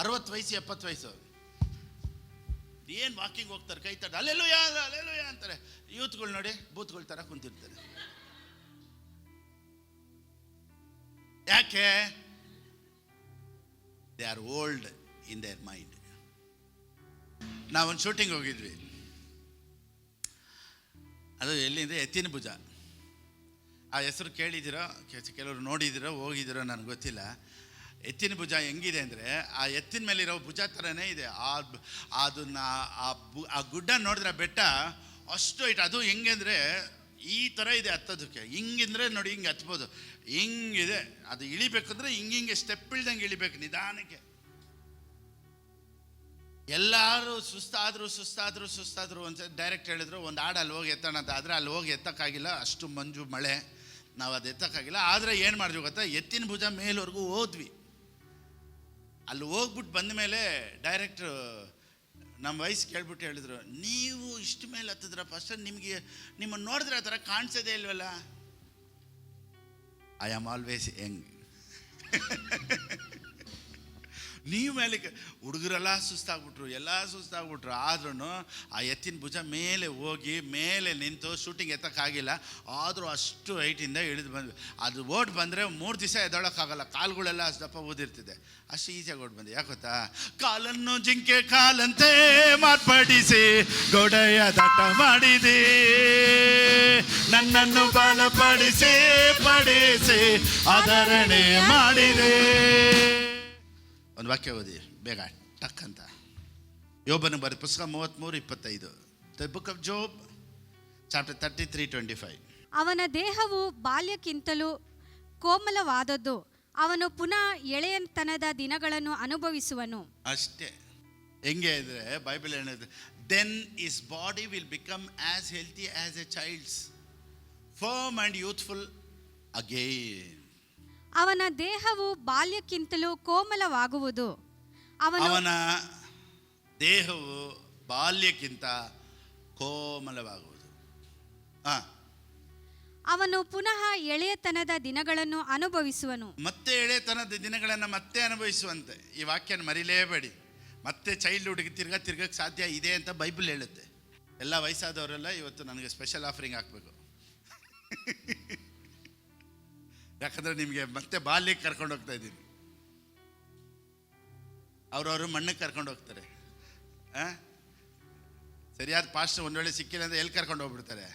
60 ವಯಸ್ಸು 70 ವಯಸ್ಸು ಏನು ವಾಕಿಂಗ್ ಹೋಗ್ತಾರೆ, ಕೈ ತಟ್ಟ ಅಲ್ಲೆಲ್ಲೂಯ ಅಲ್ಲೆಲ್ಲೂಯ ಅಂತಾರೆ. ಯೂತ್ಗಳು ನೋಡಿ ಬೂತ್ಗಳ ಥರ ಕುಂತಿರ್ತಾರೆ. ಯಾಕೆ? They are old in their mind. ನಾವೊಂದು ಶೂಟಿಂಗ್ ಹೋಗಿದ್ವಿ, ಅದು ಎಲ್ಲಿಂದ ಎತ್ತಿನ ಭುಜ. ಆ ಹೆಸರು ಕೇಳಿದಿರೋ, ಕೆಲವರು ನೋಡಿದಿರೋ, ಹೋಗಿದಿರೋ ನನಗೆ ಗೊತ್ತಿಲ್ಲ. ಎತ್ತಿನ ಭುಜ ಹೆಂಗಿದೆ ಅಂದರೆ, ಆ ಎತ್ತಿನ ಮೇಲಿರೋ ಭುಜ ಥರನೇ ಇದೆ. ಆ ಗುಡ್ಡ ನೋಡಿದ್ರೆ ಬೆಟ್ಟ ಅಷ್ಟು ಹೈಟ್. ಅದು ಹೆಂಗೆ ಅಂದರೆ ಈ ಥರ ಇದೆ ಹತ್ತೋದಕ್ಕೆ. ಹಿಂಗಿಂದ್ರೆ ನೋಡಿ ಹಿಂಗೆ ಹತ್ಬೋದು, ಹಿಂಗಿದೆ. ಅದು ಇಳಿಬೇಕಂದ್ರೆ ಹಿಂಗೆ ಸ್ಟೆಪ್ ಇಳ್ದಂಗೆ ಇಳಿಬೇಕು ನಿಧಾನಕ್ಕೆ. ಎಲ್ಲರೂ ಸುಸ್ತಾದ್ರು ಅಂತ ಡೈರೆಕ್ಟ್ ಹೇಳಿದ್ರು, ಒಂದು ಹಾಡು ಅಲ್ಲಿ ಹೋಗಿ ಎತ್ತೋಣ ಅಂತ. ಆದರೆ ಅಲ್ಲಿ ಹೋಗಿ ಎತ್ತಕ್ಕಾಗಿಲ್ಲ, ಅಷ್ಟು ಮಂಜು ಮಳೆ, ನಾವು ಅದು ಎತ್ತಕ್ಕಾಗಿಲ್ಲ. ಆದರೆ ಏನು ಮಾಡಿದ್ವಿ ಗೊತ್ತಾ, ಎತ್ತಿನ ಭುಜ ಮೇಲ್ವರೆಗೂ ಹೋದ್ವಿ. ಅಲ್ಲಿ ಹೋಗ್ಬಿಟ್ಟು ಬಂದ ಮೇಲೆ ಡೈರೆಕ್ಟ್ರು ನಮ್ಮ ವಯಸ್ಸು ಕೇಳ್ಬಿಟ್ಟು ಹೇಳಿದ್ರು, ನೀವು ಇಷ್ಟು ಮೇಲೆ ಹತ್ತಿದ್ರ ಫಸ್ಟ್ ನಿಮ್ಮನ್ನು ನೋಡಿದ್ರೆ ಆ ಥರ ಕಾಣಿಸೋದೇ ಇಲ್ವಲ್ಲ. I am always Young. ನೀವು ಮೇಲೆ ಹುಡುಗರೆಲ್ಲ ಸುಸ್ತಾಗ್ಬಿಟ್ರು. ಆದ್ರೂ ಆ ಎತ್ತಿನ ಭುಜ ಮೇಲೆ ಹೋಗಿ ಮೇಲೆ ನಿಂತು ಶೂಟಿಂಗ್ ಎತ್ತಕ್ಕಾಗಿಲ್ಲ. ಆದರೂ ಅಷ್ಟು ಹೈಟಿಂದ ಇಳಿದು ಬಂದ್ವಿ. ಅದು ಓಡ್ ಬಂದರೆ 3 ದಿವಸ ಎದ್ದೊಳಕ್ಕಾಗಲ್ಲ, ಕಾಲುಗಳೆಲ್ಲ ಅಷ್ಟು ದಪ್ಪ ಊದಿರ್ತಿದೆ. ಅಷ್ಟು ಈಸಿಯಾಗಿ ಓಡ್ ಬಂದೆ. ಯಾಕೆ ಗೊತ್ತಾ, ಕಾಲನ್ನು ಜಿಂಕೆ ಕಾಲಂತೆ ಮಾರ್ಪಡಿಸಿ ಗೊಡೆಯ ದಟ್ಟ ಮಾಡಿದೆ, ನನ್ನನ್ನು ಬಲಪಡಿಸಿ ಆಧರಣೆ ಮಾಡಿದೆ. ಒಂದು ವಾಕ್ಯ ಓದಿ ಬೇಗ ಟಕ್ ಅಂತ. ಯೋಬನ ಬರೆದ ಪುಸ್ತಕ 33:25, ದ ಬುಕ್ ಆಫ್ ಜೋಬ್ ಚಾಪ್ಟರ್ 33:25. ಅವನ ದೇಹವು ಬಾಲ್ಯಕ್ಕಿಂತಲೂ ಕೋಮಲವಾದದ್ದು, ಅವನು ಪುನಃ ಎಳೆಯತನದ ದಿನಗಳನ್ನು ಅನುಭವಿಸುವನು. ಅಷ್ಟೇ. ಹೆಂಗೆ ಅಂದರೆ ಬೈಬಲ್ ಹೇಳಿದೆ, then his body will become as healthy as a child's, firm and youthful again. ಅವನ ದೇಹವು ಬಾಲ್ಯಕ್ಕಿಂತಲೂ ಕೋಮಲವಾಗುವುದು. ಅವನ ದೇಹವು ಬಾಲ್ಯಕ್ಕಿಂತ ಕೋಮಲವಾಗುವುದು. ಅವನು ಪುನಃ ಎಳೆಯತನದ ದಿನಗಳನ್ನು ಅನುಭವಿಸುವನು. ಮತ್ತೆ ಎಳೆತನದ ದಿನಗಳನ್ನು ಮತ್ತೆ ಅನುಭವಿಸುವಂತೆ. ಈ ವಾಕ್ಯನ ಮರಿಲೇಬೇಡಿ. ಮತ್ತೆ ಚೈಲ್ಡ್ಹುಡ್ಗೆ ತಿರ್ಗಕ್ಕೆ ಸಾಧ್ಯ ಇದೆ ಅಂತ ಬೈಬಲ್ ಹೇಳುತ್ತೆ. ಎಲ್ಲ ವಯಸ್ಸಾದವರೆಲ್ಲ ಇವತ್ತು ನನಗೆ ಸ್ಪೆಷಲ್ ಆಫರಿಂಗ್ ಹಾಕಬೇಕು. ಯಾಕಂದರೆ ನಿಮಗೆ ಮತ್ತೆ ಬಾಲ್ಯಕ್ಕೆ ಕರ್ಕೊಂಡು ಹೋಗ್ತಾ ಇದ್ದೀನಿ. ಅವ್ರವರು ಮಣ್ಣಕ್ಕೆ ಕರ್ಕೊಂಡು ಹೋಗ್ತಾರೆ. ಸರಿಯಾದ ಪಾಸ್ಟ್ ಒಂದು ವೇಳೆ ಸಿಕ್ಕಿಲ್ಲ ಅಂದರೆ ಎಲ್ಲಿ ಕರ್ಕೊಂಡು ಹೋಗ್ಬಿಡ್ತಾರೆ,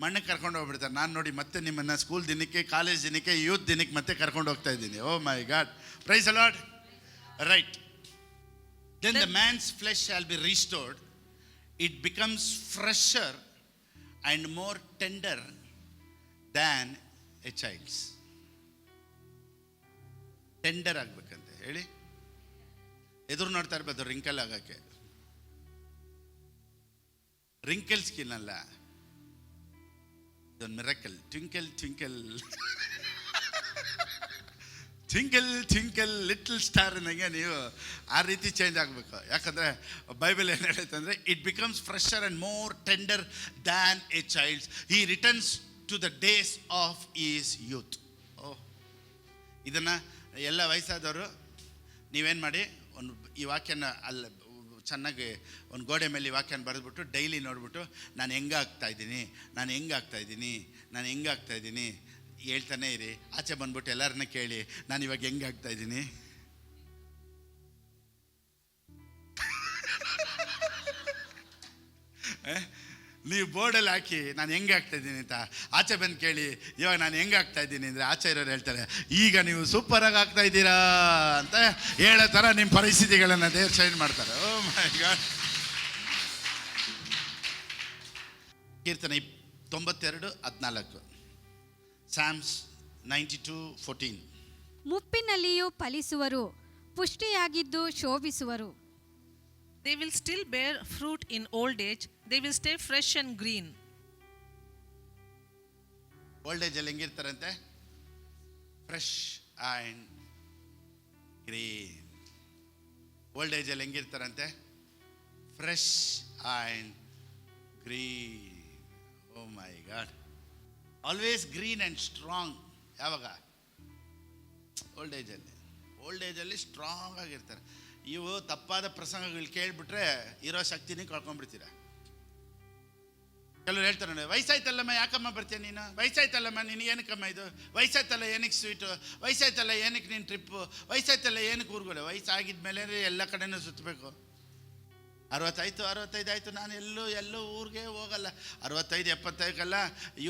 ಮಣ್ಣಕ್ಕೆ ಕರ್ಕೊಂಡು ಹೋಗ್ಬಿಡ್ತಾರೆ. ನಾನು ನೋಡಿ ಮತ್ತೆ ನಿಮ್ಮನ್ನು ಸ್ಕೂಲ್ ದಿನಕ್ಕೆ, ಕಾಲೇಜ್ ದಿನಕ್ಕೆ, ಯೂತ್ ದಿನಕ್ಕೆ ಮತ್ತೆ ಕರ್ಕೊಂಡು ಹೋಗ್ತಾ ಇದ್ದೀನಿ. Oh my God, praise the Lord. Right. Then the man's flesh shall be restored, it becomes fresher and more tender than a child's. Tender ಆಗಬೇಕಂತೆ ಹೇಳಿ. ಎದುರು ನೋಡ್ತಾ ಇರ್ಬೋದು ರಿಂಕಲ್ ಆಗೋಕ್ಕೆ. ರಿಂಕಲ್ ಸ್ಕಿನ್ ಅಲ್ಲ, ಇದೊಂದು miracle. Twinkle twinkle twinkle twinkle little star ಅನ್ನಂಗೆ ನೀವು ಆ ರೀತಿ ಚೇಂಜ್ ಆಗಬೇಕು. ಯಾಕಂದರೆ ಬೈಬಲ್ ಏನು ಹೇಳುತ್ತೆ ಅಂದರೆ, it becomes fresher and more tender than a child's, he returns to the days of his youth. Oh, ಇದನ್ನು ಎಲ್ಲ ವಯಸ್ಸಾದವರು ನೀವೇನು ಮಾಡಿ, ಒಂದು ಈ ವಾಕ್ಯನ ಅಲ್ಲಿ ಚೆನ್ನಾಗಿ ಒಂದು ಗೋಡೆ ಮೇಲೆ ಈ ವಾಕ್ಯನ ಬರೆದ್ಬಿಟ್ಟು ಡೈಲಿ ನೋಡ್ಬಿಟ್ಟು, ನಾನು ಹೆಂಗಾಗ್ತಾಯಿದ್ದೀನಿ, ನಾನು ಹೆಂಗಾಗ್ತಾಯಿದ್ದೀನಿ, ನಾನು ಹೆಂಗಾಗ್ತಾಯಿದ್ದೀನಿ ಹೇಳ್ತಾನೆ ಇರಿ. ಆಚೆ ಬಂದ್ಬಿಟ್ಟು ಎಲ್ಲರನ್ನ ಕೇಳಿ, ನಾನು ಇವಾಗ ಹೆಂಗಾಗ್ತಾಯಿದ್ದೀನಿ. ನೀವು ಬೋರ್ಡಲ್ಲಿ ಹಾಕಿ ನಾನು ಹೆಂಗೆ ಆಗ್ತಾಯಿದ್ದೀನಿ ಅಂತ ಆಚೆ ಬಂದು ಕೇಳಿ, ಇವಾಗ ನಾನು ಹೆಂಗೆ ಆಗ್ತಾಯಿದ್ದೀನಿ ಅಂದರೆ ಆಚೆ ಇರೋರು ಹೇಳ್ತಾರೆ, ಈಗ ನೀವು ಸೂಪರಾಗಿ ಆಗ್ತಾಯಿದ್ದೀರಾ ಅಂತ ಹೇಳೋ ಥರ ನಿಮ್ಮ ಪರಿಸ್ಥಿತಿಗಳನ್ನು ದೇವ್ರು ಚೇಂಜ್ ಮಾಡ್ತಾರೆ. ಓ ಮೈ ಗಾಡ್. ಕೀರ್ತನೆ 92:14, Psalms 92:14. ಮುಪ್ಪಿನಲ್ಲಿಯೂ ಫಲಿಸುವರು, ಪುಷ್ಟಿಯಾಗಿದ್ದು ಶೋಭಿಸುವರು. They will still bear fruit in old age. They will stay fresh and green. Old ಏಜಲ್ಲಿ ಹೆಂಗಿರ್ತಾರಂತೆ? Fresh and green. ಓಲ್ಡ್ ಏಜಲ್ಲಿ ಹೆಂಗಿರ್ತಾರಂತೆ? Fresh and green. Oh my God. Always green and strong. ಯಾವಾಗ? ಓಲ್ಡ್ ಏಜಲ್ಲಿ. ಓಲ್ಡ್ ಏಜಲ್ಲಿ ಸ್ಟ್ರಾಂಗ್ ಆಗಿರ್ತಾರೆ. ಇವು ತಪ್ಪಾದ ಪ್ರಸಂಗಗಳು ಕೇಳಿಬಿಟ್ರೆ ಇರೋ ಶಕ್ತಿನೇ ಕಳ್ಕೊಂಡ್ಬಿಡ್ತೀರ. ಕೆಲವ್ರು ಹೇಳ್ತಾರೆ ನೋಡಿ, ವಯಸ್ಸಾಯ್ತಲ್ಲಮ್ಮ ಯಾಕಮ್ಮ ಬರ್ತೀಯ ನೀನು, ವಯಸ್ಸಾಯ್ತಲ್ಲಮ್ಮ ನೀನು ಏನಕ್ಕಮ್ಮ ಇದು, ವಯಸ್ಸಾಯ್ತಲ್ಲ ಏನಕ್ಕೆ ಸ್ವೀಟು, ವಯಸ್ಸಾಯ್ತಲ್ಲ ಏನಕ್ಕೆ ನೀನು ಟ್ರಿಪ್ಪು, ವಯಸ್ಸಾಯ್ತಲ್ಲ ಏನಕ್ಕೆ ಊರುಗಳು. ವಯಸ್ಸಾಗಿದ್ದ ಮೇಲೆ ಎಲ್ಲ ಕಡೆನೂ ಸುತ್ತಬೇಕು. 65 ಆಯಿತು, ನಾನು ಎಲ್ಲೂ ಊರಿಗೆ ಹೋಗಲ್ಲ. 65, 75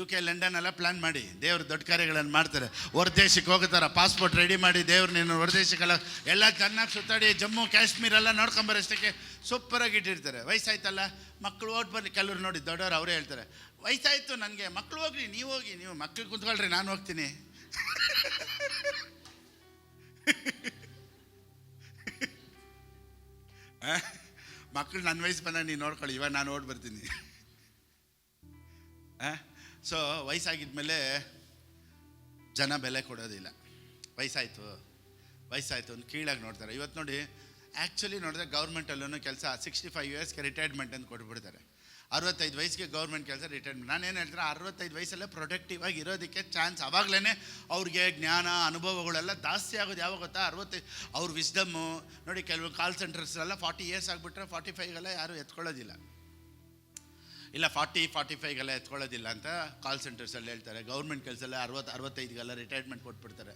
UK, ಲಂಡನ್ ಎಲ್ಲ ಪ್ಲ್ಯಾನ್ ಮಾಡಿ ದೇವ್ರ ದೊಡ್ಡ ಕಾರ್ಯಗಳನ್ನು ಮಾಡ್ತಾರೆ. ಹೊರ ದೇಶಕ್ಕೆ ಹೋಗ್ತಾರೆ, ಪಾಸ್ಪೋರ್ಟ್ ರೆಡಿ ಮಾಡಿ ದೇವ್ರು ನೀನು ಹೊರ ದೇಶಕ್ಕೆಲ್ಲ ಎಲ್ಲ ಚೆನ್ನಾಗಿ ಸುತ್ತಾಡಿ ಜಮ್ಮು ಕಾಶ್ಮೀರೆಲ್ಲ ನೋಡ್ಕೊಂಬರೋಷ್ಟಕ್ಕೆ ಸೂಪರಾಗಿ ಇಟ್ಟಿರ್ತಾರೆ. ವಯಸ್ಸಾಯ್ತಲ್ಲ ಮಕ್ಕಳು ಓಟ್ ಬರಲಿ. ಕೆಲವ್ರು ನೋಡಿ ದೊಡ್ಡವ್ರು ಅವರೇ ಹೇಳ್ತಾರೆ, ವಯಸ್ಸಾಯಿತು ನನಗೆ, ಮಕ್ಕಳು ಹೋಗ್ರಿ, ನೀವು ಹೋಗಿ, ನೀವು ಮಕ್ಕಳು ಕುಂತ್ಕೊಳ್ರಿ, ನಾನು ಹೋಗ್ತೀನಿ. ಮಕ್ಕಳು ನನ್ನ ವಯಸ್ಸು ಬಂದಾಗ ನೀನು ನೋಡ್ಕೊಳ್ಳಿ, ಇವಾಗ ನಾನು ಓಡ್ ಬರ್ತೀನಿ. ಸೊ ವಯಸ್ಸಾಗಿದ್ಮೇಲೆ ಜನ ಬೆಲೆ ಕೊಡೋದಿಲ್ಲ. ವಯಸ್ಸಾಯಿತು ಒಂದು ಕೀಳಾಗಿ ನೋಡ್ತಾರೆ. ಇವತ್ತು ನೋಡಿ, ಆ್ಯಕ್ಚುಲಿ ನೋಡಿದ್ರೆ ಗೌರ್ಮೆಂಟಲ್ಲೂ ಕೆಲಸ 65 ಇಯರ್ಸ್ಗೆ ರಿಟೈರ್ಮೆಂಟ್ ಅಂತ ಕೊಟ್ಬಿಡ್ತಾರೆ. 65 ವಯಸ್ಸಿಗೆ ಗೌರ್ಮೆಂಟ್ ಕೆಲಸ ರಿಟೈರ್ಮೆಂಟ್. ನಾನೇನು ಹೇಳ್ತಾರೆ, 65 ವಯಸ್ಸಲ್ಲೇ ಪ್ರೊಡಕ್ಟಿವ್ ಆಗಿ ಇರೋದಕ್ಕೆ ಚಾನ್ಸ್. ಆವಾಗಲೇ ಅವ್ರಿಗೆ ಜ್ಞಾನ ಅನುಭವಗಳೆಲ್ಲ ಜಾಸ್ತಿ ಆಗೋದು. ಯಾವಾಗ ಗೊತ್ತಾ? 65 ಅವ್ರ ವಿಸ್ಡಮ್ಮು ನೋಡಿ. ಕೆಲವು ಕಾಲ್ ಸೆಂಟರ್ಸೆಲ್ಲ 40 ಇಯರ್ಸ್ ಆಗಿಬಿಟ್ರೆ 45ಗೆಲ್ಲ ಯಾರು ಎತ್ಕೊಳ್ಳೋದಿಲ್ಲ. ಇಲ್ಲ 40-45ಗೆಲ್ಲ ಎತ್ಕೊಳ್ಳೋದಿಲ್ಲ ಅಂತ ಕಾಲ್ ಸೆಂಟರ್ಸಲ್ಲಿ ಹೇಳ್ತಾರೆ. ಗೌರ್ಮೆಂಟ್ ಕೆಲಸ ಎಲ್ಲ 60-65ಗೆಲ್ಲ ರಿಟೈರ್ಮೆಂಟ್ ಕೊಟ್ಬಿಡ್ತಾರೆ.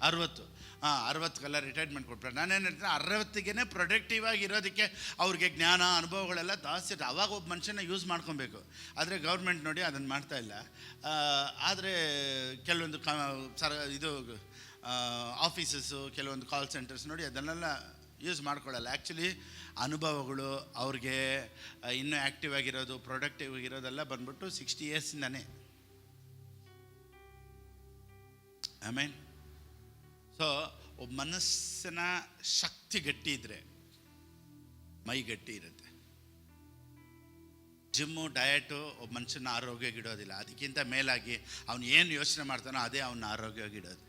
60 ರಿಟೈರ್ಮೆಂಟ್ ಕೊಟ್ಬಿಡ್ತಾರೆ. ನಾನೇನು ಹೇಳ್ತೀನಿ, 60ಗೆ ಪ್ರೊಡಕ್ಟಿವ್ ಆಗಿರೋದಕ್ಕೆ ಅವ್ರಿಗೆ ಜ್ಞಾನ ಅನುಭವಗಳೆಲ್ಲ ಜಾಸ್ತಿ ಇರುತ್ತೆ. ಅವಾಗ ಒಬ್ಬ ಮನುಷ್ಯನ ಯೂಸ್ ಮಾಡ್ಕೊಬೇಕು. ಆದರೆ ಗೌರ್ಮೆಂಟ್ ನೋಡಿ ಅದನ್ನು ಮಾಡ್ತಾ ಇಲ್ಲ. ಆದರೆ ಕೆಲವೊಂದು ಇದು ಆಫೀಸಸ್ಸು, ಕೆಲವೊಂದು ಕಾಲ್ ಸೆಂಟರ್ಸ್ ನೋಡಿ ಅದನ್ನೆಲ್ಲ ಯೂಸ್ ಮಾಡ್ಕೊಳ್ಳಲ್ಲ. ಆ್ಯಕ್ಚುಲಿ ಅನುಭವಗಳು ಅವ್ರಿಗೆ ಇನ್ನೂ ಆ್ಯಕ್ಟಿವ್ ಆಗಿರೋದು, ಪ್ರೊಡಕ್ಟಿವ್ ಆಗಿರೋದೆಲ್ಲ ಬಂದ್ಬಿಟ್ಟು 60 ಇಯರ್ಸಿಂದಾನೆ. ಆಮೇನ್. ಸೊ ಒಬ್ಬ ಮನಸ್ಸಿನ ಶಕ್ತಿ ಗಟ್ಟಿ ಇದ್ದರೆ ಮೈ ಗಟ್ಟಿ ಇರುತ್ತೆ. ಜಿಮ್ಮು ಡಯಟು ಒಬ್ಬ ಮನುಷ್ಯನ ಆರೋಗ್ಯಗಿಡೋದಿಲ್ಲ. ಅದಕ್ಕಿಂತ ಮೇಲಾಗಿ ಅವನು ಏನು ಯೋಚನೆ ಮಾಡ್ತಾನೋ ಅದೇ ಅವನ ಆರೋಗ್ಯವಾಗಿಡೋದು.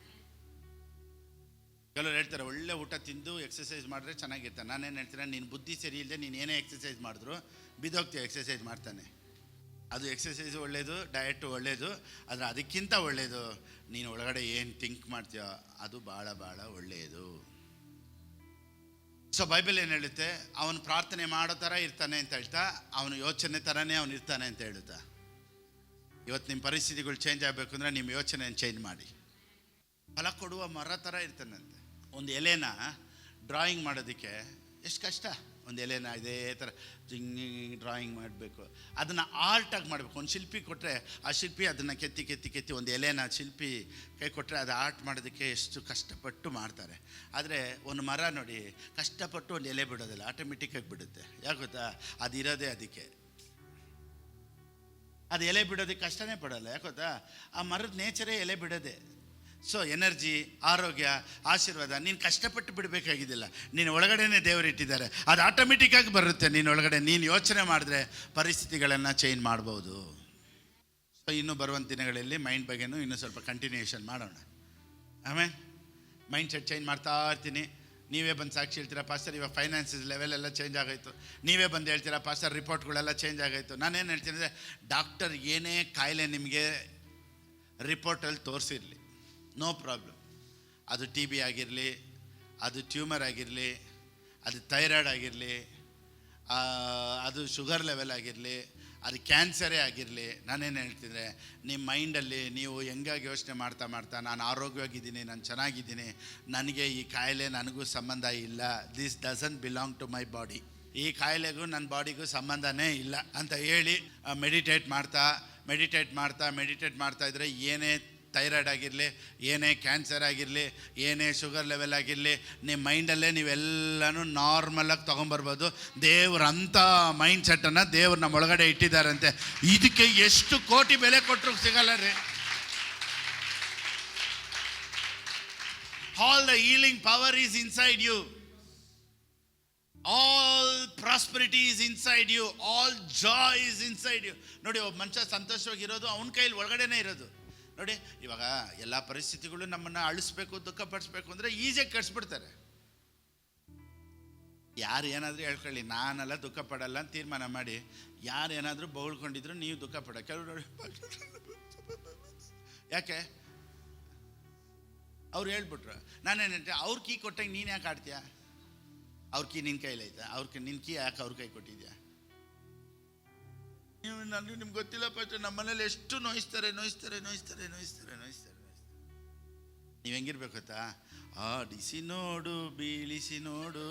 ಕೆಲವರು ಹೇಳ್ತಾರೆ, ಒಳ್ಳೆ ಊಟ ತಿಂದು ಎಕ್ಸಸೈಸ್ ಮಾಡಿದ್ರೆ ಚೆನ್ನಾಗಿರ್ತಾನೆ. ನಾನೇನು ಹೇಳ್ತೀನಿ, ನೀನು ಬುದ್ಧಿ ಸರಿ ಇಲ್ಲದೆ ನೀನು ಏನೇ ಎಕ್ಸಸೈಸ್ ಮಾಡಿದ್ರು ಬಿದ್ದೋಗ್ತೀಯ. ಎಕ್ಸಸೈಸ್ ಮಾಡ್ತಾನೆ, ಅದು ಎಕ್ಸಸೈಸು ಒಳ್ಳೆಯದು, ಡಯಟು ಒಳ್ಳೆಯದು. ಆದರೆ ಅದಕ್ಕಿಂತ ಒಳ್ಳೆಯದು ನೀನು ಒಳಗಡೆ ಏನು ಥಿಂಕ್ ಮಾಡ್ತೀಯೋ ಅದು ಭಾಳ ಒಳ್ಳೆಯದು. ಸೊ ಬೈಬಲ್ ಏನು ಹೇಳುತ್ತೆ, ಅವನು ಪ್ರಾರ್ಥನೆ ಮಾಡೋ ಥರ ಇರ್ತಾನೆ ಅಂತ ಹೇಳ್ತಾ, ಅವನು ಯೋಚನೆ ಥರನೇ ಅವನು ಇರ್ತಾನೆ ಅಂತ ಹೇಳುತ್ತಾ. ಇವತ್ತು ನಿಮ್ಮ ಪರಿಸ್ಥಿತಿಗಳು ಚೇಂಜ್ ಆಗಬೇಕು ಅಂದರೆ ನಿಮ್ಮ ಯೋಚನೆಯನ್ನು ಚೇಂಜ್ ಮಾಡಿ. ಫಲ ಕೊಡುವ ಮರ ಥರ ಇರ್ತಾನಂತೆ. ಒಂದು ಎಲೆನ ಡ್ರಾಯಿಂಗ್ ಮಾಡೋದಕ್ಕೆ ಎಷ್ಟು ಕಷ್ಟ. ಒಂದು ಎಲೆನ ಇದೇ ಥರ ಡ್ರಾಯಿಂಗ್ ಮಾಡಬೇಕು, ಅದನ್ನು ಆರ್ಟಾಗಿ ಮಾಡಬೇಕು. ಒಂದು ಶಿಲ್ಪಿ ಕೊಟ್ಟರೆ ಆ ಶಿಲ್ಪಿ ಅದನ್ನು ಕೆತ್ತಿ ಒಂದು ಎಲೆನ ಶಿಲ್ಪಿ ಕೈ ಕೊಟ್ಟರೆ ಅದು ಆರ್ಟ್ ಮಾಡೋದಕ್ಕೆ ಎಷ್ಟು ಕಷ್ಟಪಟ್ಟು ಮಾಡ್ತಾರೆ. ಆದರೆ ಒಂದು ಮರ ನೋಡಿ, ಕಷ್ಟಪಟ್ಟು ಒಂದು ಎಲೆ ಬಿಡೋದಿಲ್ಲ, ಆಟೋಮೆಟಿಕ್ಕಾಗಿ ಬಿಡುತ್ತೆ. ಯಾಕೆ ಗೊತ್ತಾ? ಅದು ಇರೋದೇ ಅದಕ್ಕೆ. ಅದು ಎಲೆ ಬಿಡೋದಕ್ಕೆ ಕಷ್ಟನೇ ಪಡೋಲ್ಲ. ಯಾಕೆ ಗೊತ್ತಾ? ಆ ಮರದ ನೇಚರೇ ಎಲೆ ಬಿಡೋದೆ. ಸೊ ಎನರ್ಜಿ, ಆರೋಗ್ಯ, ಆಶೀರ್ವಾದ ನೀನು ಕಷ್ಟಪಟ್ಟು ಬಿಡಬೇಕಾಗಿದ್ದಿಲ್ಲ. ನೀನು ಒಳಗಡೆನೇ ದೇವರು ಇಟ್ಟಿದ್ದಾರೆ. ಅದು ಆಟೋಮೆಟಿಕ್ಕಾಗಿ ಬರುತ್ತೆ ನೀನು ಒಳಗಡೆ. ನೀನು ಯೋಚನೆ ಮಾಡಿದ್ರೆ ಪರಿಸ್ಥಿತಿಗಳನ್ನು ಚೇಂಜ್ ಮಾಡ್ಬೋದು. ಸೊ ಇನ್ನೂ ಬರುವಂಥ ದಿನಗಳಲ್ಲಿ ಮೈಂಡ್ ಬಗ್ಗೆನೂ ಇನ್ನೂ ಸ್ವಲ್ಪ ಕಂಟಿನ್ಯೂಷನ್ ಮಾಡೋಣ. ಆಮೇಲೆ ಮೈಂಡ್ ಸೆಟ್ ಚೇಂಜ್ ಮಾಡ್ತಾ ಇರ್ತೀನಿ. ನೀವೇ ಬಂದು ಸಾಕ್ಷಿ ಹೇಳ್ತೀರಾ, ಪಾಸ್ಟರ್ ಇವಾಗ ಫೈನಾನ್ಸಸ್ ಲೆವೆಲ್ ಎಲ್ಲ ಚೇಂಜ್ ಆಗೋಯ್ತು. ನೀವೇ ಬಂದು ಹೇಳ್ತೀರಾ, ಪಾಸ್ಟರ್ ರಿಪೋರ್ಟ್ಗಳೆಲ್ಲ ಚೇಂಜ್ ಆಗೋಯ್ತು. ನಾನೇನು ಹೇಳ್ತೀನಿ ಅಂದರೆ, ಡಾಕ್ಟರ್ ಏನೇ ಕಾಯಿಲೆ ನಿಮಗೆ ರಿಪೋರ್ಟಲ್ಲಿ ತೋರಿಸಿರಲಿ, ನೋ ಪ್ರಾಬ್ಲಮ್. ಅದು ಟಿ ಬಿ ಆಗಿರಲಿ, ಅದು ಟ್ಯೂಮರ್ ಆಗಿರಲಿ, ಅದು ಥೈರಾಯ್ಡ್ ಆಗಿರಲಿ, ಅದು ಶುಗರ್ ಲೆವೆಲ್ ಆಗಿರಲಿ, ಅದು ಕ್ಯಾನ್ಸರೇ ಆಗಿರಲಿ, ನಾನೇನು ಹೇಳ್ತಿದ್ರೆ, ನಿಮ್ಮ ಮೈಂಡಲ್ಲಿ ನೀವು ಹೆಂಗಾಗಿ ಯೋಚನೆ ಮಾಡ್ತಾ ನಾನು ಆರೋಗ್ಯವಾಗಿದ್ದೀನಿ, ನಾನು ಚೆನ್ನಾಗಿದ್ದೀನಿ, ನನಗೆ ಈ ಕಾಯಿಲೆ ನನಗೂ ಸಂಬಂಧ ಇಲ್ಲ, this doesn't belong to my body, ಈ ಕಾಯಿಲೆಗೂ ನನ್ನ ಬಾಡಿಗೂ ಸಂಬಂಧನೇ ಇಲ್ಲ ಅಂತ ಹೇಳಿ ಮೆಡಿಟೇಟ್ ಮಾಡ್ತಾ ಇದ್ದರೆ ಏನೇ ಥೈರಾಯ್ಡ್ ಆಗಿರಲಿ, ಏನೇ ಕ್ಯಾನ್ಸರ್ ಆಗಿರಲಿ, ಏನೇ ಶುಗರ್ ಲೆವೆಲ್ ಆಗಿರಲಿ, ನಿಮ್ಮ ಮೈಂಡಲ್ಲೇ ನೀವೆಲ್ಲನೂ ನಾರ್ಮಲಾಗಿ ತೊಗೊಂಬರ್ಬೋದು. ದೇವ್ರಂಥ ಮೈಂಡ್ ಸೆಟ್ಟನ್ನು ದೇವ್ರು ನಮ್ಮ ಒಳಗಡೆ ಇಟ್ಟಿದ್ದಾರಂತೆ. ಇದಕ್ಕೆ ಎಷ್ಟು ಕೋಟಿ ಬೆಲೆ ಕೊಟ್ಟರು ಸಿಗಲ್ಲ ರೀ. All the healing power is inside you. All prosperity is inside you. All joy is inside you. ನೋಡಿ, ಒಬ್ಬ ಮನುಷ್ಯ ಸಂತೋಷವಾಗಿರೋದು ಅವನ ಕೈಯಲ್ಲಿ ಒಳಗಡೆನೇ ಇರೋದು. ನೋಡಿ, ಇವಾಗ ಎಲ್ಲ ಪರಿಸ್ಥಿತಿಗಳು ನಮ್ಮನ್ನು ಅಳಿಸ್ಬೇಕು, ದುಃಖಪಡಿಸ್ಬೇಕು ಅಂದರೆ ಈಸಿಯಾಗಿ ಕಳಿಸ್ಬಿಡ್ತಾರೆ. ಯಾರು ಏನಾದರೂ ಹೇಳ್ಕೊಳ್ಳಿ, ನಾನೆಲ್ಲ ದುಃಖ ಪಡಲ್ಲ ಅಂತ ತೀರ್ಮಾನ ಮಾಡಿ, ಯಾರು ಏನಾದರೂ ಬೌಳ್ಕೊಂಡಿದ್ರು ನೀವು ದುಃಖ ಪಡ. ಕೆಲವರು ಯಾಕೆ ಅವ್ರು ಹೇಳ್ಬಿಟ್ರು. ನಾನೇನಂತೆ, ಅವ್ರ ಕೀ ಕೊಟ್ಟಂಗೆ ನೀನು ಯಾಕೆ ಆಡ್ತೀಯ? ಅವ್ರ ಕೀ ನಿನ್ನ ಕೈಲೈತೆ, ನಿನ್ನ ಕೀ ಯಾಕೆ ಅವ್ರ ಕೈ ಕೊಟ್ಟಿದ್ಯಾ? ನನಗೆ ನಿಮ್ಗೆ ಗೊತ್ತಿಲ್ಲ ಪಚ್ಚ, ನಮ್ಮ ಮನೇಲಿ ಎಷ್ಟು ನೋಯಿಸ್ತಾರೆ. ನೀವು ಹೆಂಗಿರ್ಬೇಕು ಗೊತ್ತಾ? ಆಡಿಸಿ ನೋಡು, ಬೀಳಿಸಿ ನೋಡು,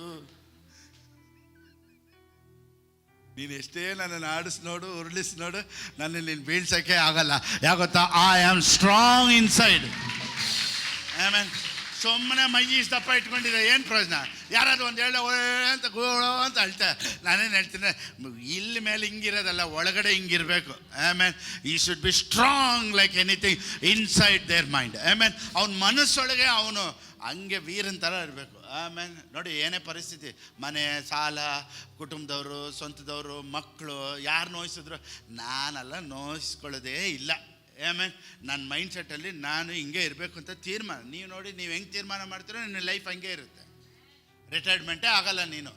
ನೀನು ಎಷ್ಟೇ ನನ್ನನ್ನು ಆಡಿಸಿ ನೋಡು, ಉರುಳಿಸಿ ನೋಡು, ನನ್ನ ನೀನು ಬೀಳ್ಸೋಕ್ಕೆ ಆಗಲ್ಲ. ಯಾಕೆ ಗೊತ್ತಾ? I am strong inside. ಆಮೇಲೆ ಸುಮ್ಮನೆ ಮೈ ದಪ್ಪ ಇಟ್ಕೊಂಡಿದ್ದೆ ಏನು ಪ್ರಯೋಜನ? ಯಾರಾದ್ರು ಒಂದು ಹೇಳ ಅಂತ ಗೋಳೋ ಅಂತ ಅಳ್ತಾ. ನಾನೇನು ಹೇಳ್ತೀನಿ, ಇಲ್ಲಿ ಮೇಲೆ ಹಿಂಗಿರೋದಲ್ಲ, ಒಳಗಡೆ ಹಿಂಗಿರಬೇಕು. ಆಮೇಲೆ ಈ should be strong like anything inside their mind. ಆಮೇಲೆ ಅವನ ಮನಸ್ಸೊಳಗೆ ಅವನು ಹಂಗೆ ವೀರನ ಥರ ಇರಬೇಕು. ಆಮೇಲೆ ನೋಡಿ, ಏನೇ ಪರಿಸ್ಥಿತಿ, ಮನೆ, ಸಾಲ, ಕುಟುಂಬದವರು, ಸ್ವಂತದವರು, ಮಕ್ಕಳು ಯಾರು ನೋಯಿಸಿದ್ರು, ನಾನೆಲ್ಲ ನೋಯಿಸ್ಕೊಳ್ಳೋದೇ ಇಲ್ಲ. ಆಮೇಲೆ ನನ್ನ ಮೈಂಡ್ ಸೆಟ್ಟಲ್ಲಿ ನಾನು ಹಿಂಗೆ ಇರಬೇಕು ಅಂತ ತೀರ್ಮಾನ. ನೀವು ನೋಡಿ, ನೀವು ಹೆಂಗೆ ತೀರ್ಮಾನ ಮಾಡ್ತೀರೋ ನಿನ್ನ ಲೈಫ್ ಹಂಗೆ ಇರುತ್ತೆ. ರಿಟೈರ್ಮೆಂಟೇ ಆಗಲ್ಲ. ನೀನು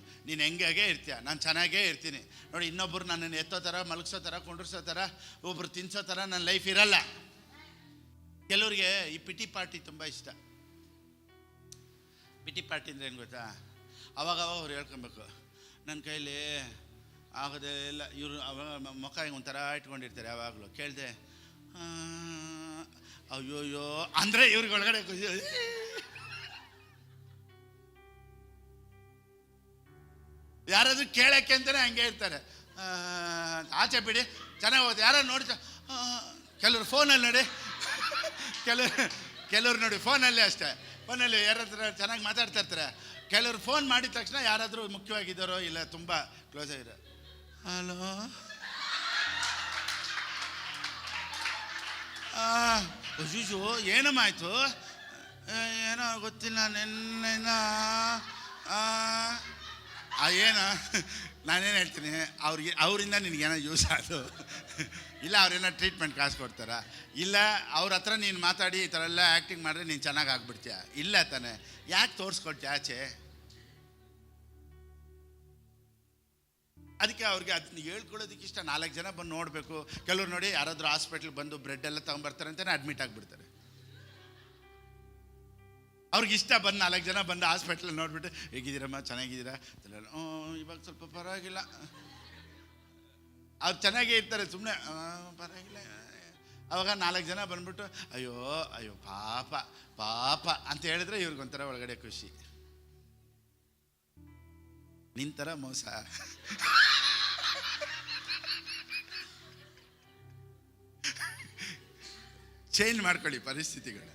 ಹೆಂಗೆ ಇರ್ತೀಯ. ನಾನು ಚೆನ್ನಾಗೇ ಇರ್ತೀನಿ. ನೋಡಿ, ಇನ್ನೊಬ್ಬರು ನನ್ನನ್ನು ಎತ್ತೋ ಥರ, ಮಲಗಿಸೋ ಥರ, ಕುಂಡ್ರಿಸೋ ಥರ, ಒಬ್ಬರು ತಿನ್ಸೋ ಥರ ನನ್ನ ಲೈಫ್ ಇರಲ್ಲ. ಕೆಲವ್ರಿಗೆ ಈ ಪಿಟಿ ಪಾರ್ಟಿ ತುಂಬ ಇಷ್ಟ. ಪಿಟಿ ಪಾರ್ಟಿ ಅಂದರೆ ಏನು ಗೊತ್ತಾ? ಅವಾಗವಾಗ ಅವ್ರು ಹೇಳ್ಕೊಬೇಕು, ನನ್ನ ಕೈಲಿ ಆಗೋದೇ ಇಲ್ಲ. ಇವರು ಅವಾಗ ಮುಖ ಹಿಂಗೆ ಒಂಥರ ಇಟ್ಕೊಂಡಿರ್ತಾರೆ. ಯಾವಾಗಲೂ ಕೇಳಿದೆ, ಅಯ್ಯೋಯ್ಯೋ ಅಂದರೆ ಇವ್ರಿಗೆ ಒಳಗಡೆ ಯಾರಾದ್ರೂ ಕೇಳಕ್ಕೆ ಅಂತಾನೆ ಹಂಗೆ ಇರ್ತಾರೆ. ಆಚೆ ಬಿಡಿ, ಚೆನ್ನಾಗಿ ಹೋಗುತ್ತೆ. ಯಾರು ನೋಡಿ, ಕೆಲವರು ಫೋನಲ್ಲಿ ನೋಡಿ, ಕೆಲವ್ರು ನೋಡಿ ಫೋನಲ್ಲೇ ಅಷ್ಟೇ. ಫೋನಲ್ಲಿ ಯಾರಾದ್ರೂ ಚೆನ್ನಾಗಿ ಮಾತಾಡ್ತಾ ಇರ್ತಾರೆ. ಕೆಲವರು ಫೋನ್ ಮಾಡಿದ ತಕ್ಷಣ ಯಾರಾದರೂ ಮುಖ್ಯವಾಗಿದ್ದಾರೋ ಇಲ್ಲ ತುಂಬ ಕ್ಲೋಸ್ ಆಗಿರೋ, ಹಲೋ, ಅಯ್ಯೋ ಏನಮ್ಮ ಆಯಿತು, ಏನೋ ಗೊತ್ತಿಲ್ಲ, ನಿನ್ನೆನ ಏನು. ನಾನೇನು ಹೇಳ್ತೀನಿ, ಅವರಿಂದ ನಿನಗೇನೋ ಯೂಸ್ ಆಯಿತು, ಇಲ್ಲ ಅವ್ರೇನೋ ಟ್ರೀಟ್ಮೆಂಟ್ ಕಾಸು ಕೊಡ್ತಾರ, ಇಲ್ಲ ಅವ್ರ ಹತ್ರ ನೀನು ಮಾತಾಡಿ ಈ ಥರ ಎಲ್ಲ ಆ್ಯಕ್ಟಿಂಗ್ ಮಾಡಿದ್ರೆ ನೀನು ಚೆನ್ನಾಗಿ ಆಗ್ಬಿಡ್ತೀಯ. ಇಲ್ಲ ತಾನೆ, ಯಾಕೆ ತೋರಿಸ್ಕೊಳ್ತೀಯ ಆಚೆ? ಅದಕ್ಕೆ ಅವ್ರಿಗೆ ಅದನ್ನ ಹೇಳ್ಕೊಳ್ಳೋದಕ್ಕೆ ಇಷ್ಟ. 4 ಜನ ಬಂದು ನೋಡಬೇಕು. ಕೆಲವ್ರು ನೋಡಿ, ಯಾರಾದರೂ ಹಾಸ್ಪಿಟ್ಲಿಗೆ ಬಂದು ಬ್ರೆಡ್ ಎಲ್ಲ ತೊಗೊಂಬರ್ತಾರೆ ಅಂತಲೇ ಅಡ್ಮಿಟ್ ಆಗಿಬಿಡ್ತಾರೆ. ಅವ್ರಿಗೆ ಇಷ್ಟ ಬಂದು 4 ಜನ ಬಂದು ಹಾಸ್ಪಿಟ್ಲಲ್ಲಿ ನೋಡಿಬಿಟ್ಟು, ಹೇಗಿದ್ದೀರಮ್ಮ, ಚೆನ್ನಾಗಿದ್ದೀರಾ? ಇವಾಗ ಸ್ವಲ್ಪ ಪರವಾಗಿಲ್ಲ. ಅವ್ರು ಚೆನ್ನಾಗೇ ಇರ್ತಾರೆ, ಸುಮ್ಮನೆ ಪರವಾಗಿಲ್ಲ. ಅವಾಗ 4 ಜನ ಬಂದ್ಬಿಟ್ಟು ಅಯ್ಯೋ ಅಯ್ಯೋ ಪಾಪ ಪಾಪ ಅಂತ ಹೇಳಿದ್ರೆ ಇವ್ರಿಗೊಂಥರ ಒಳಗಡೆ ಖುಷಿ. ನಿಂತರ ಮೋಸ. ಚೇಂಜ್ ಮಾಡ್ಕೊಳ್ಳಿ ಪರಿಸ್ಥಿತಿಗಳು.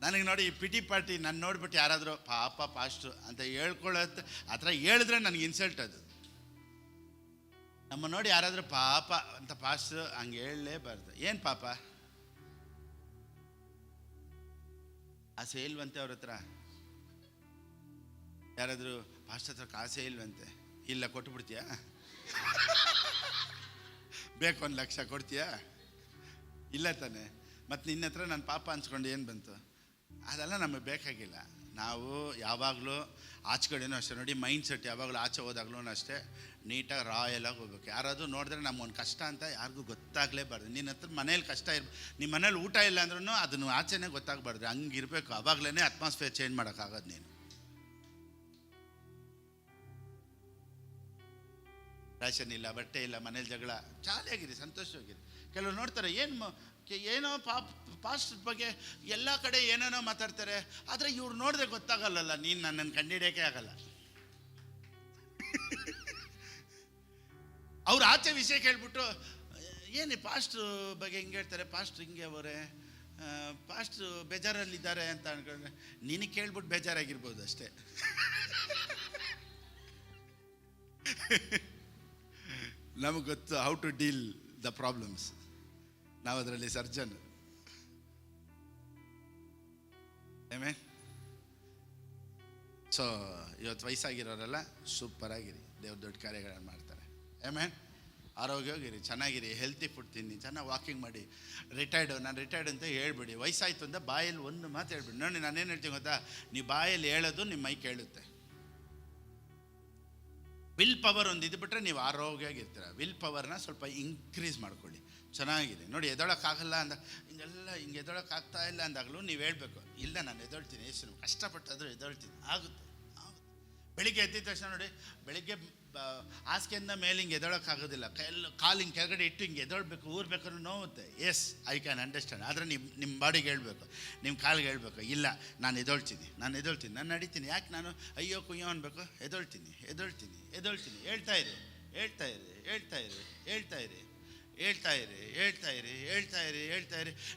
ನನಗೆ ನೋಡಿ, ಈ ಪಿಟಿ ಪಾರ್ಟಿ ನಾನು ನೋಡ್ಬಿಟ್ಟು ಯಾರಾದರೂ ಪಾಪ ಪಾಸ್ಟ್ರು ಅಂತ ಹೇಳ್ಕೊಳ್ಳೋದು, ಆ ಥರ ಹೇಳಿದ್ರೆ ನನಗೆ ಇನ್ಸಲ್ಟ್. ಅದು ನಮ್ಮ ನೋಡಿ ಯಾರಾದರೂ ಪಾಪ ಅಂತ ಪಾಸ್ಟ್ರು ಹಂಗೆ ಹೇಳಲೇಬಾರ್ದು. ಏನು ಪಾಪ? ಆಸೆ ಇಲ್ವಂತೆ ಅವ್ರ ಹತ್ರ? ಯಾರಾದರೂ ಪಾಸ್ಟರ್ ಹತ್ರ ಕಾಸೆ ಇಲ್ವಂತೆ? ಇಲ್ಲ, ಕೊಟ್ಬಿಡ್ತೀಯಾ? ಬೇಕು 1 ಲಕ್ಷ ಕೊಡ್ತೀಯಾ? ಇಲ್ಲ ತಾನೆ. ಮತ್ತು ನಿನ್ನ ಹತ್ರ ನನ್ನ ಪಾಪ ಅನ್ಸ್ಕೊಂಡು ಏನು ಬಂತು? ಅದೆಲ್ಲ ನಮಗೆ ಬೇಕಾಗಿಲ್ಲ. ನಾವು ಯಾವಾಗಲೂ ಆಚೆ ಕಡೆನೂ ಅಷ್ಟೇ ನೋಡಿ, ಮೈಂಡ್ ಸೆಟ್ ಯಾವಾಗಲೂ ಆಚೆ ಹೋದಾಗ್ಲೂ ಅಷ್ಟೇ ನೀಟಾಗಿ ರಾಯಲಾಗಿ ಹೋಗ್ಬೇಕು. ಯಾರಾದರೂ ನೋಡಿದ್ರೆ ನಮಗೊಂದು ಕಷ್ಟ ಅಂತ ಯಾರಿಗೂ ಗೊತ್ತಾಗಲೇಬಾರ್ದು. ನಿನ್ನ ಹತ್ರ ಮನೇಲಿ ಕಷ್ಟ ನಿಮ್ಮ ಮನೇಲಿ ಊಟ ಇಲ್ಲ ಅಂದ್ರೂ ಅದನ್ನು ಆಚೆನೇ ಗೊತ್ತಾಗಬಾರ್ದು. ಹಂಗಿರ್ಬೇಕು. ಆವಾಗಲೇ ಅಟ್ಮಾಸ್ಫಿಯರ್ ಚೇಂಜ್ ಮಾಡೋಕ್ಕಾಗೋದು. ನೀನು ರೇಷನ್ ಇಲ್ಲ, ಬಟ್ಟೆ ಇಲ್ಲ, ಮನೇಲಿ ಜಗಳ, ಜಾಲಿಯಾಗಿರಿ, ಸಂತೋಷವಾಗಿರಿ. ಕೆಲವರು ನೋಡ್ತಾರೆ ಏನೋ ಪಾಸ್ಟ್ ಬಗ್ಗೆ ಎಲ್ಲ ಕಡೆ ಏನೇನೋ ಮಾತಾಡ್ತಾರೆ, ಆದರೆ ಇವ್ರು ನೋಡಿದ್ರೆ ಗೊತ್ತಾಗಲ್ಲಲ್ಲ. ನೀನು ನನ್ನನ್ನು ಕಂಡಿಡಿಯೋಕೆ ಆಗಲ್ಲ. ಅವ್ರು ಆಚೆ ವಿಷಯ ಕೇಳ್ಬಿಟ್ಟು ಏನು ಪಾಸ್ಟ್ ಬಗ್ಗೆ ಹಿಂಗೆ ಹೇಳ್ತಾರೆ, ಪಾಸ್ಟ್ ಹಿಂಗೆ ಅವರೇ, ಪಾಸ್ಟ್ ಬೇಜಾರಲ್ಲಿದ್ದಾರೆ ಅಂತ ಅನ್ಕೊಂಡ್ರೆ ನಿನಗೆ ಕೇಳ್ಬಿಟ್ಟು ಬೇಜಾರಾಗಿರ್ಬೋದು ಅಷ್ಟೇ. ನಮಗೆ ಗೊತ್ತು how to deal the problems. ನಾವು ಅದರಲ್ಲಿ ಸರ್ಜನ್. ಆಮೇನ್. ಸೊ ಇವತ್ತು ವಯಸ್ಸಾಗಿರೋರೆಲ್ಲ ಸೂಪರ್ ಆಗಿರಿ, ದೇವ್ರ ದೊಡ್ಡ ಕಾರ್ಯಗಳನ್ನು ಮಾಡ್ತಾರೆ. ಆಮೇನ್. ಆರೋಗ್ಯವಾಗಿರಿ, ಚೆನ್ನಾಗಿರಿ, ಹೆಲ್ತಿ ಫುಡ್ ತಿನ್ನಿ, ಚೆನ್ನಾಗಿ ವಾಕಿಂಗ್ ಮಾಡಿ. ನಾನು ರಿಟೈರ್ಡ್ ಅಂತ ಹೇಳ್ಬಿಡಿ. ವಯಸ್ಸಾಯಿತು ಅಂತ ಬಾಯಲ್ಲಿ ಒಂದು ಮಾತು ಹೇಳ್ಬಿಡಿ. ನೋಡಿ, ನಾನೇನು ಹೇಳ್ತೀನಿ ಗೊತ್ತಾ, ನೀವು ಬಾಯಲ್ಲಿ ಹೇಳೋದು ನಿಮ್ಮ ಮೈ ಕೇಳುತ್ತೆ. ವಿಲ್ ಪವರ್ ಒಂದು ಇದ್ಬಿಟ್ರೆ ನೀವು ಆರೋಗ್ಯವಾಗಿರ್ತೀರ. ವಿಲ್ ಪವರ್ನ ಸ್ವಲ್ಪ ಇನ್ಕ್ರೀಸ್ ಮಾಡ್ಕೊಳ್ಳಿ. ಚೆನ್ನಾಗಿದೆ. ನೋಡಿ, ಎದೊಳಕ್ಕಾಗಲ್ಲ ಅಂದ ಹಿಂಗೆ ಎದೊಳಕ್ಕಾಗ್ತಾ ಇಲ್ಲ ಅಂದಾಗಲೂ ನೀವು ಹೇಳ್ಬೇಕು, ಇಲ್ಲ ನಾನು ಎದೊಳ್ತೀನಿ, ಎಷ್ಟು ಕಷ್ಟಪಟ್ಟಾದರೂ ಎದೊಳ್ತೀನಿ, ಆಗುತ್ತೆ. ಬೆಳಿಗ್ಗೆ ಎದ್ದಿದ ತಕ್ಷಣ ನೋಡಿ, ಬೆಳಿಗ್ಗೆ ಹಾಸಿಗೆಯಿಂದ ಮೇಲೆ ಹಿಂಗೆ ಎದೊಳಕ್ಕಾಗೋದಿಲ್ಲ, ಕಾಲು ಹಿಂಗೆ ಕೆಳಗಡೆ ಇಟ್ಟು ಹಿಂಗೆ ಎದೊಳ್ಬೇಕು, ಊರ್ಬೇಕಾದ್ರೂ ನೋವುತ್ತೆ. Yes, I can understand. ಆದರೆ ನಿಮ್ಮ ಬಾಡಿಗೆ ಹೇಳ್ಬೇಕು, ನಿಮ್ಮ ಕಾಲಿಗೆ ಹೇಳ್ಬೇಕು, ಇಲ್ಲ ನಾನು ಎದೊಳ್ತೀನಿ, ನಾನು ನಡೀತೀನಿ. ಯಾಕೆ ನಾನು ಅಯ್ಯೋ ಕುಯ್ಯೋ ಅನ್ಬೇಕು? ಎದೊಳ್ತೀನಿ. ಹೇಳ್ತಾ ಇರಿ.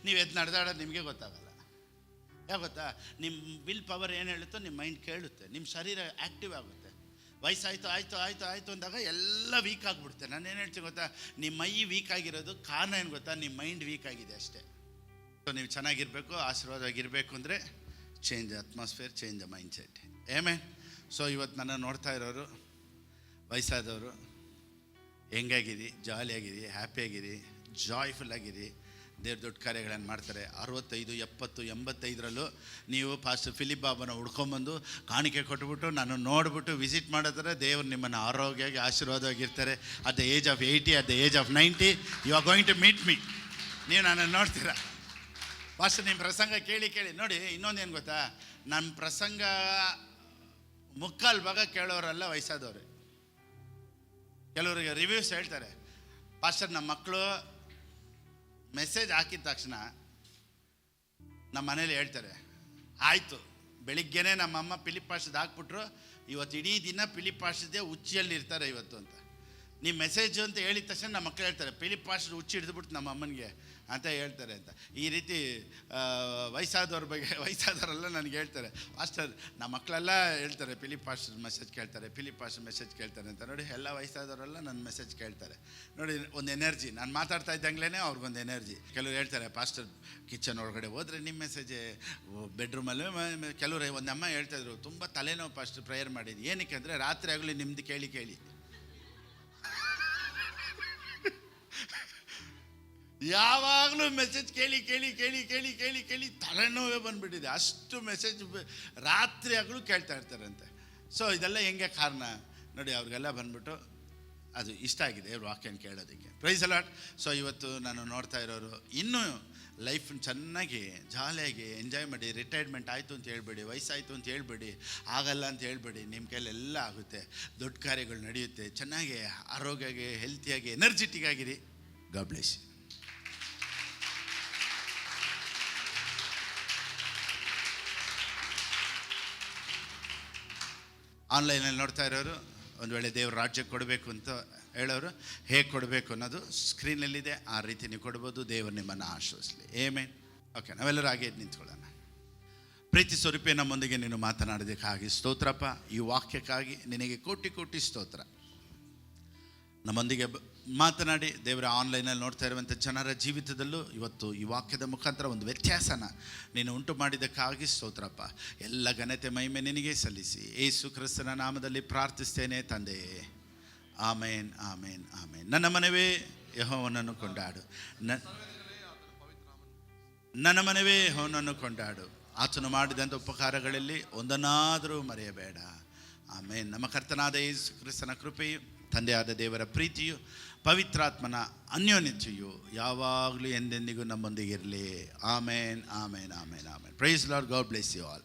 ನೀವು ಎದ್ದು ನಡೆದಾಡೋದು ನಿಮಗೆ ಗೊತ್ತಾಗಲ್ಲ. ಯಾಕೆ ಗೊತ್ತಾ? ನಿಮ್ಮ ವಿಲ್ ಪವರ್ ಏನು ಹೇಳುತ್ತೋ ನಿಮ್ಮ ಮೈಂಡ್ ಕೇಳುತ್ತೆ, ನಿಮ್ಮ ಶರೀರ ಆ್ಯಕ್ಟಿವ್ ಆಗುತ್ತೆ. ವಯಸ್ಸಾಯಿತು ಅಂದಾಗ ಎಲ್ಲ ವೀಕ್ ಆಗಿಬಿಡುತ್ತೆ. ನಾನೇನು ಹೇಳ್ತೀನಿ ಗೊತ್ತಾ, ನಿಮ್ಮ ಮೈ ವೀಕ್ ಆಗಿರೋದು ಕಾರಣ ಏನು ಗೊತ್ತಾ? ನಿಮ್ಮ ಮೈಂಡ್ ವೀಕ್ ಆಗಿದೆ ಅಷ್ಟೇ. ಸೊ ನೀವು ಚೆನ್ನಾಗಿರಬೇಕು, ಆಶೀರ್ವಾದವಾಗಿರಬೇಕು ಅಂದರೆ change atmosphere, change the mind set. Amen. So ಇವತ್ತು ನನ್ನ ನೋಡ್ತಾ ಇರೋರು ವಯಸ್ಸಾದವರು, ಹೆಂಗಾಗಿರಿ, ಜಾಲಿಯಾಗಿರಿ, ಹ್ಯಾಪಿಯಾಗಿರಿ, ಜಾಯ್ಫುಲ್ ಆಗಿರಿ. ದೇವ್ರ ದೊಡ್ಡ ಕಾರ್ಯಗಳನ್ನು ಮಾಡ್ತಾರೆ. 65, 70, 85ರಲ್ಲೂ ನೀವು ಪಾಸ್ಟರ್ ಫಿಲಿಪ್ ಬಾಬನ ಹುಡ್ಕೊಂಬಂದು ಕಾಣಿಕೆ ಕೊಟ್ಬಿಟ್ಟು ನಾನು ನೋಡಿಬಿಟ್ಟು ವಿಸಿಟ್ ಮಾಡಿದ್ರೆ ದೇವರು ನಿಮ್ಮನ್ನು ಆರೋಗ್ಯವಾಗಿ ಆಶೀರ್ವಾದವಾಗಿರ್ತಾರೆ. At the age of 80, at the age of 90 you are going to meet me. ನೀವು ನನ್ನನ್ನು ನೋಡ್ತೀರಾ. ಪಾಸ್ಟರ್ ನಿಮ್ಮ ಪ್ರಸಂಗ ಕೇಳಿ ನೋಡಿ. ಇನ್ನೊಂದೇನು ಗೊತ್ತಾ, ನಮ್ಮ ಪ್ರಸಂಗ ಮುಕ್ಕಾಲು ಭಾಗ ಕೇಳೋರೆಲ್ಲ ವಯಸ್ಸಾದವ್ರೆ. ಕೆಲವರಿಗೆ ರಿವ್ಯೂಸ್ ಹೇಳ್ತಾರೆ, ಪಾಸ್ಟರ್ ನಮ್ಮ ಮಕ್ಕಳು ಮೆಸೇಜ್ ಹಾಕಿದ ತಕ್ಷಣ ನಮ್ಮ ಮನೇಲಿ ಹೇಳ್ತಾರೆ, ಆಯಿತು ಬೆಳಿಗ್ಗೆನೇ ನಮ್ಮಮ್ಮ ಫಿಲಿಪ್ ಪಾಸ್ಟರ್ದು ಹಾಕ್ಬಿಟ್ರು, ಇವತ್ತು ಇಡೀ ದಿನ ಫಿಲಿಪ್ ಪಾಸ್ಟರ್ದೇ ಹುಚ್ಚಿಯಲ್ಲಿ ಇರ್ತಾರೆ ಇವತ್ತು ಅಂತ. ನಿಮ್ಮ ಮೆಸೇಜು ಅಂತ ಹೇಳಿದ ತಕ್ಷಣ ನಮ್ಮ ಮಕ್ಕಳು ಹೇಳ್ತಾರೆ, ಫಿಲಿಪ್ ಪಾಸ್ಟರ್ ಹುಚ್ಚಿ ಹಿಡಿದ್ಬಿಟ್ಟು ನಮ್ಮ ಅಮ್ಮನಿಗೆ ಅಂತ ಹೇಳ್ತಾರೆ ಅಂತ. ಈ ರೀತಿ ವಯಸ್ಸಾದವರೆಲ್ಲ ನನಗೆ ಹೇಳ್ತಾರೆ, ಪಾಸ್ಟರ್ ನಮ್ಮ ಮಕ್ಕಳೆಲ್ಲ ಹೇಳ್ತಾರೆ ಫಿಲಿಪ್ ಪಾಸ್ಟರ್ ಮೆಸೇಜ್ ಕೇಳ್ತಾರೆ ಅಂತ. ನೋಡಿ, ಎಲ್ಲ ವಯಸ್ಸಾದವರೆಲ್ಲ ನನ್ನ ಮೆಸೇಜ್ ಕೇಳ್ತಾರೆ. ನೋಡಿ, ಒಂದು ಎನರ್ಜಿ. ನಾನು ಮಾತಾಡ್ತಾ ಇದ್ದಂಗ್ಲೇ ಅವ್ರಿಗೊಂದು ಎನರ್ಜಿ. ಕೆಲವರು ಹೇಳ್ತಾರೆ, ಪಾಸ್ಟರ್ ಕಿಚನ್ ಒಳಗಡೆ ಹೋದರೆ ನಿಮ್ಮ ಮೆಸೇಜೇ, ಬೆಡ್ರೂಮಲ್ಲಿ. ಕೆಲವರು ಒಂದು ಅಮ್ಮ ಹೇಳ್ತಾಯಿದ್ರು, ತುಂಬ ತಲೆನೋವು ಪಾಸ್ಟರ್ ಪ್ರೇಯರ್ ಮಾಡಿದ್ದು. ಏನಕ್ಕೆ ಅಂದರೆ ರಾತ್ರಿ ಆಗಲಿ ನಿಮ್ಮದು ಕೇಳಿ ಯಾವಾಗಲೂ ಮೆಸೇಜ್ ಕೇಳಿ ತಲೆನೋವೇ ಬಂದುಬಿಟ್ಟಿದೆ. ಅಷ್ಟು ಮೆಸೇಜ್ ರಾತ್ರಿ ಆಗಲೂ ಕೇಳ್ತಾ ಇರ್ತಾರಂತೆ. ಸೊ ಇದೆಲ್ಲ ಹೆಂಗೆ ಕಾರಣ ನೋಡಿ, ಅವ್ರಿಗೆಲ್ಲ ಬಂದ್ಬಿಟ್ಟು ಅದು ಇಷ್ಟ ಆಗಿದೆ ಇವ್ರು ವಾಕ್ಯನ ಕೇಳೋದಕ್ಕೆ. Price lord. ಸೊ ಇವತ್ತು ನಾನು ನೋಡ್ತಾ ಇರೋರು ಇನ್ನೂ ಲೈಫ್ ಚೆನ್ನಾಗಿ ಜಾಲಿಯಾಗಿ ಎಂಜಾಯ್ ಮಾಡಿ. ರಿಟೈರ್ಮೆಂಟ್ ಆಯಿತು ಅಂತ ಹೇಳ್ಬೇಡಿ, ವಯಸ್ಸಾಯಿತು ಅಂತ ಹೇಳ್ಬೇಡಿ, ಆಗಲ್ಲ ಅಂತ ಹೇಳ್ಬೇಡಿ. ನಿಮ್ಮ ಕೈಲೆಲ್ಲ ಆಗುತ್ತೆ, ದೊಡ್ಡ ಕಾರ್ಯಗಳು ನಡೆಯುತ್ತೆ. ಚೆನ್ನಾಗಿ ಆರೋಗ್ಯವಾಗಿ, ಹೆಲ್ತಿಯಾಗಿ, ಎನರ್ಜೆಟಿಕ್ ಆಗಿರಿ. God bless you. ಆನ್ಲೈನಲ್ಲಿ ನೋಡ್ತಾ ಇರೋರು, ಒಂದು ವೇಳೆ ದೇವ್ರ ರಾಜ್ಯಕ್ಕೆ ಕೊಡಬೇಕು ಅಂತ ಹೇಳೋರು, ಹೇಗೆ ಕೊಡಬೇಕು ಅನ್ನೋದು ಸ್ಕ್ರೀನಲ್ಲಿದೆ. ಆ ರೀತಿ ನೀವು ಕೊಡ್ಬೋದು. ದೇವರು ನಿಮ್ಮನ್ನು ಆಶ್ರಯಿಸಲಿ. ಆಮೆನ್. ಓಕೆ, ನಾವೆಲ್ಲರೂ ಹಾಗೆ ನಿಂತ್ಕೊಳ್ಳೋಣ. ಪ್ರೀತಿ ಸ್ವರೂಪೇ, ನಮ್ಮೊಂದಿಗೆ ನೀನು ಮಾತನಾಡೋದಕ್ಕಾಗಿ ಸ್ತೋತ್ರಪ್ಪ. ಈ ವಾಕ್ಯಕ್ಕಾಗಿ ನಿನಗೆ ಕೋಟಿ ಸ್ತೋತ್ರ. ನಮ್ಮೊಂದಿಗೆ ಮಾತನಾಡಿ ದೇವರ ಆನ್ಲೈನಲ್ಲಿ ನೋಡ್ತಾ ಇರುವಂಥ ಜನರ ಜೀವಿತದಲ್ಲೂ ಇವತ್ತು ಈ ವಾಕ್ಯದ ಮುಖಾಂತರ ಒಂದು ವ್ಯತ್ಯಾಸನ ನೀನು ಉಂಟು ಮಾಡಿದ್ದಕ್ಕಾಗಿ ಸ್ತೋತ್ರಪ್ಪ. ಎಲ್ಲ ಘನತೆ ಮಹಿಮೆ ನಿನಗೆ ಸಲ್ಲಿಸಿ ಯೇಸು ಕ್ರಿಸ್ತನ ನಾಮದಲ್ಲಿ ಪ್ರಾರ್ಥಿಸ್ತೇನೆ ತಂದೆಯೇ. ಆಮೇನ್, ಆಮೇನ್, ಆಮೇನ್. ನನ್ನ ಮನವೇ ಯೆಹೋವನನ್ನು ಕೊಂಡಾಡು, ನನ್ನ ಮನವೇ ಯೆಹೋವನನ್ನು ಕೊಂಡಾಡು, ಆತನು ಮಾಡಿದಂಥ ಉಪಕಾರಗಳಲ್ಲಿ ಒಂದನ್ನಾದರೂ ಮರೆಯಬೇಡ. ಆಮೇನ್. ನಮ್ಮ ಕರ್ತನಾದ ಯೇಸು ಕ್ರಿಸ್ತನ ಕೃಪೆಯು, ತಂದೆಯಾದ ದೇವರ ಪ್ರೀತಿಯು, ಪವಿತ್ರಾತ್ಮನ ಅನ್ಯೋನ್ಯತೆಯು ಯಾವಾಗಲೂ ಎಂದೆಂದಿಗೂ ನಮ್ಮೊಂದಿಗಿರಲಿ. ಆಮೇನ್, ಆಮೇನ್, ಆಮೇನ್, ಆಮೇನ್. Praise Lord. God bless you all.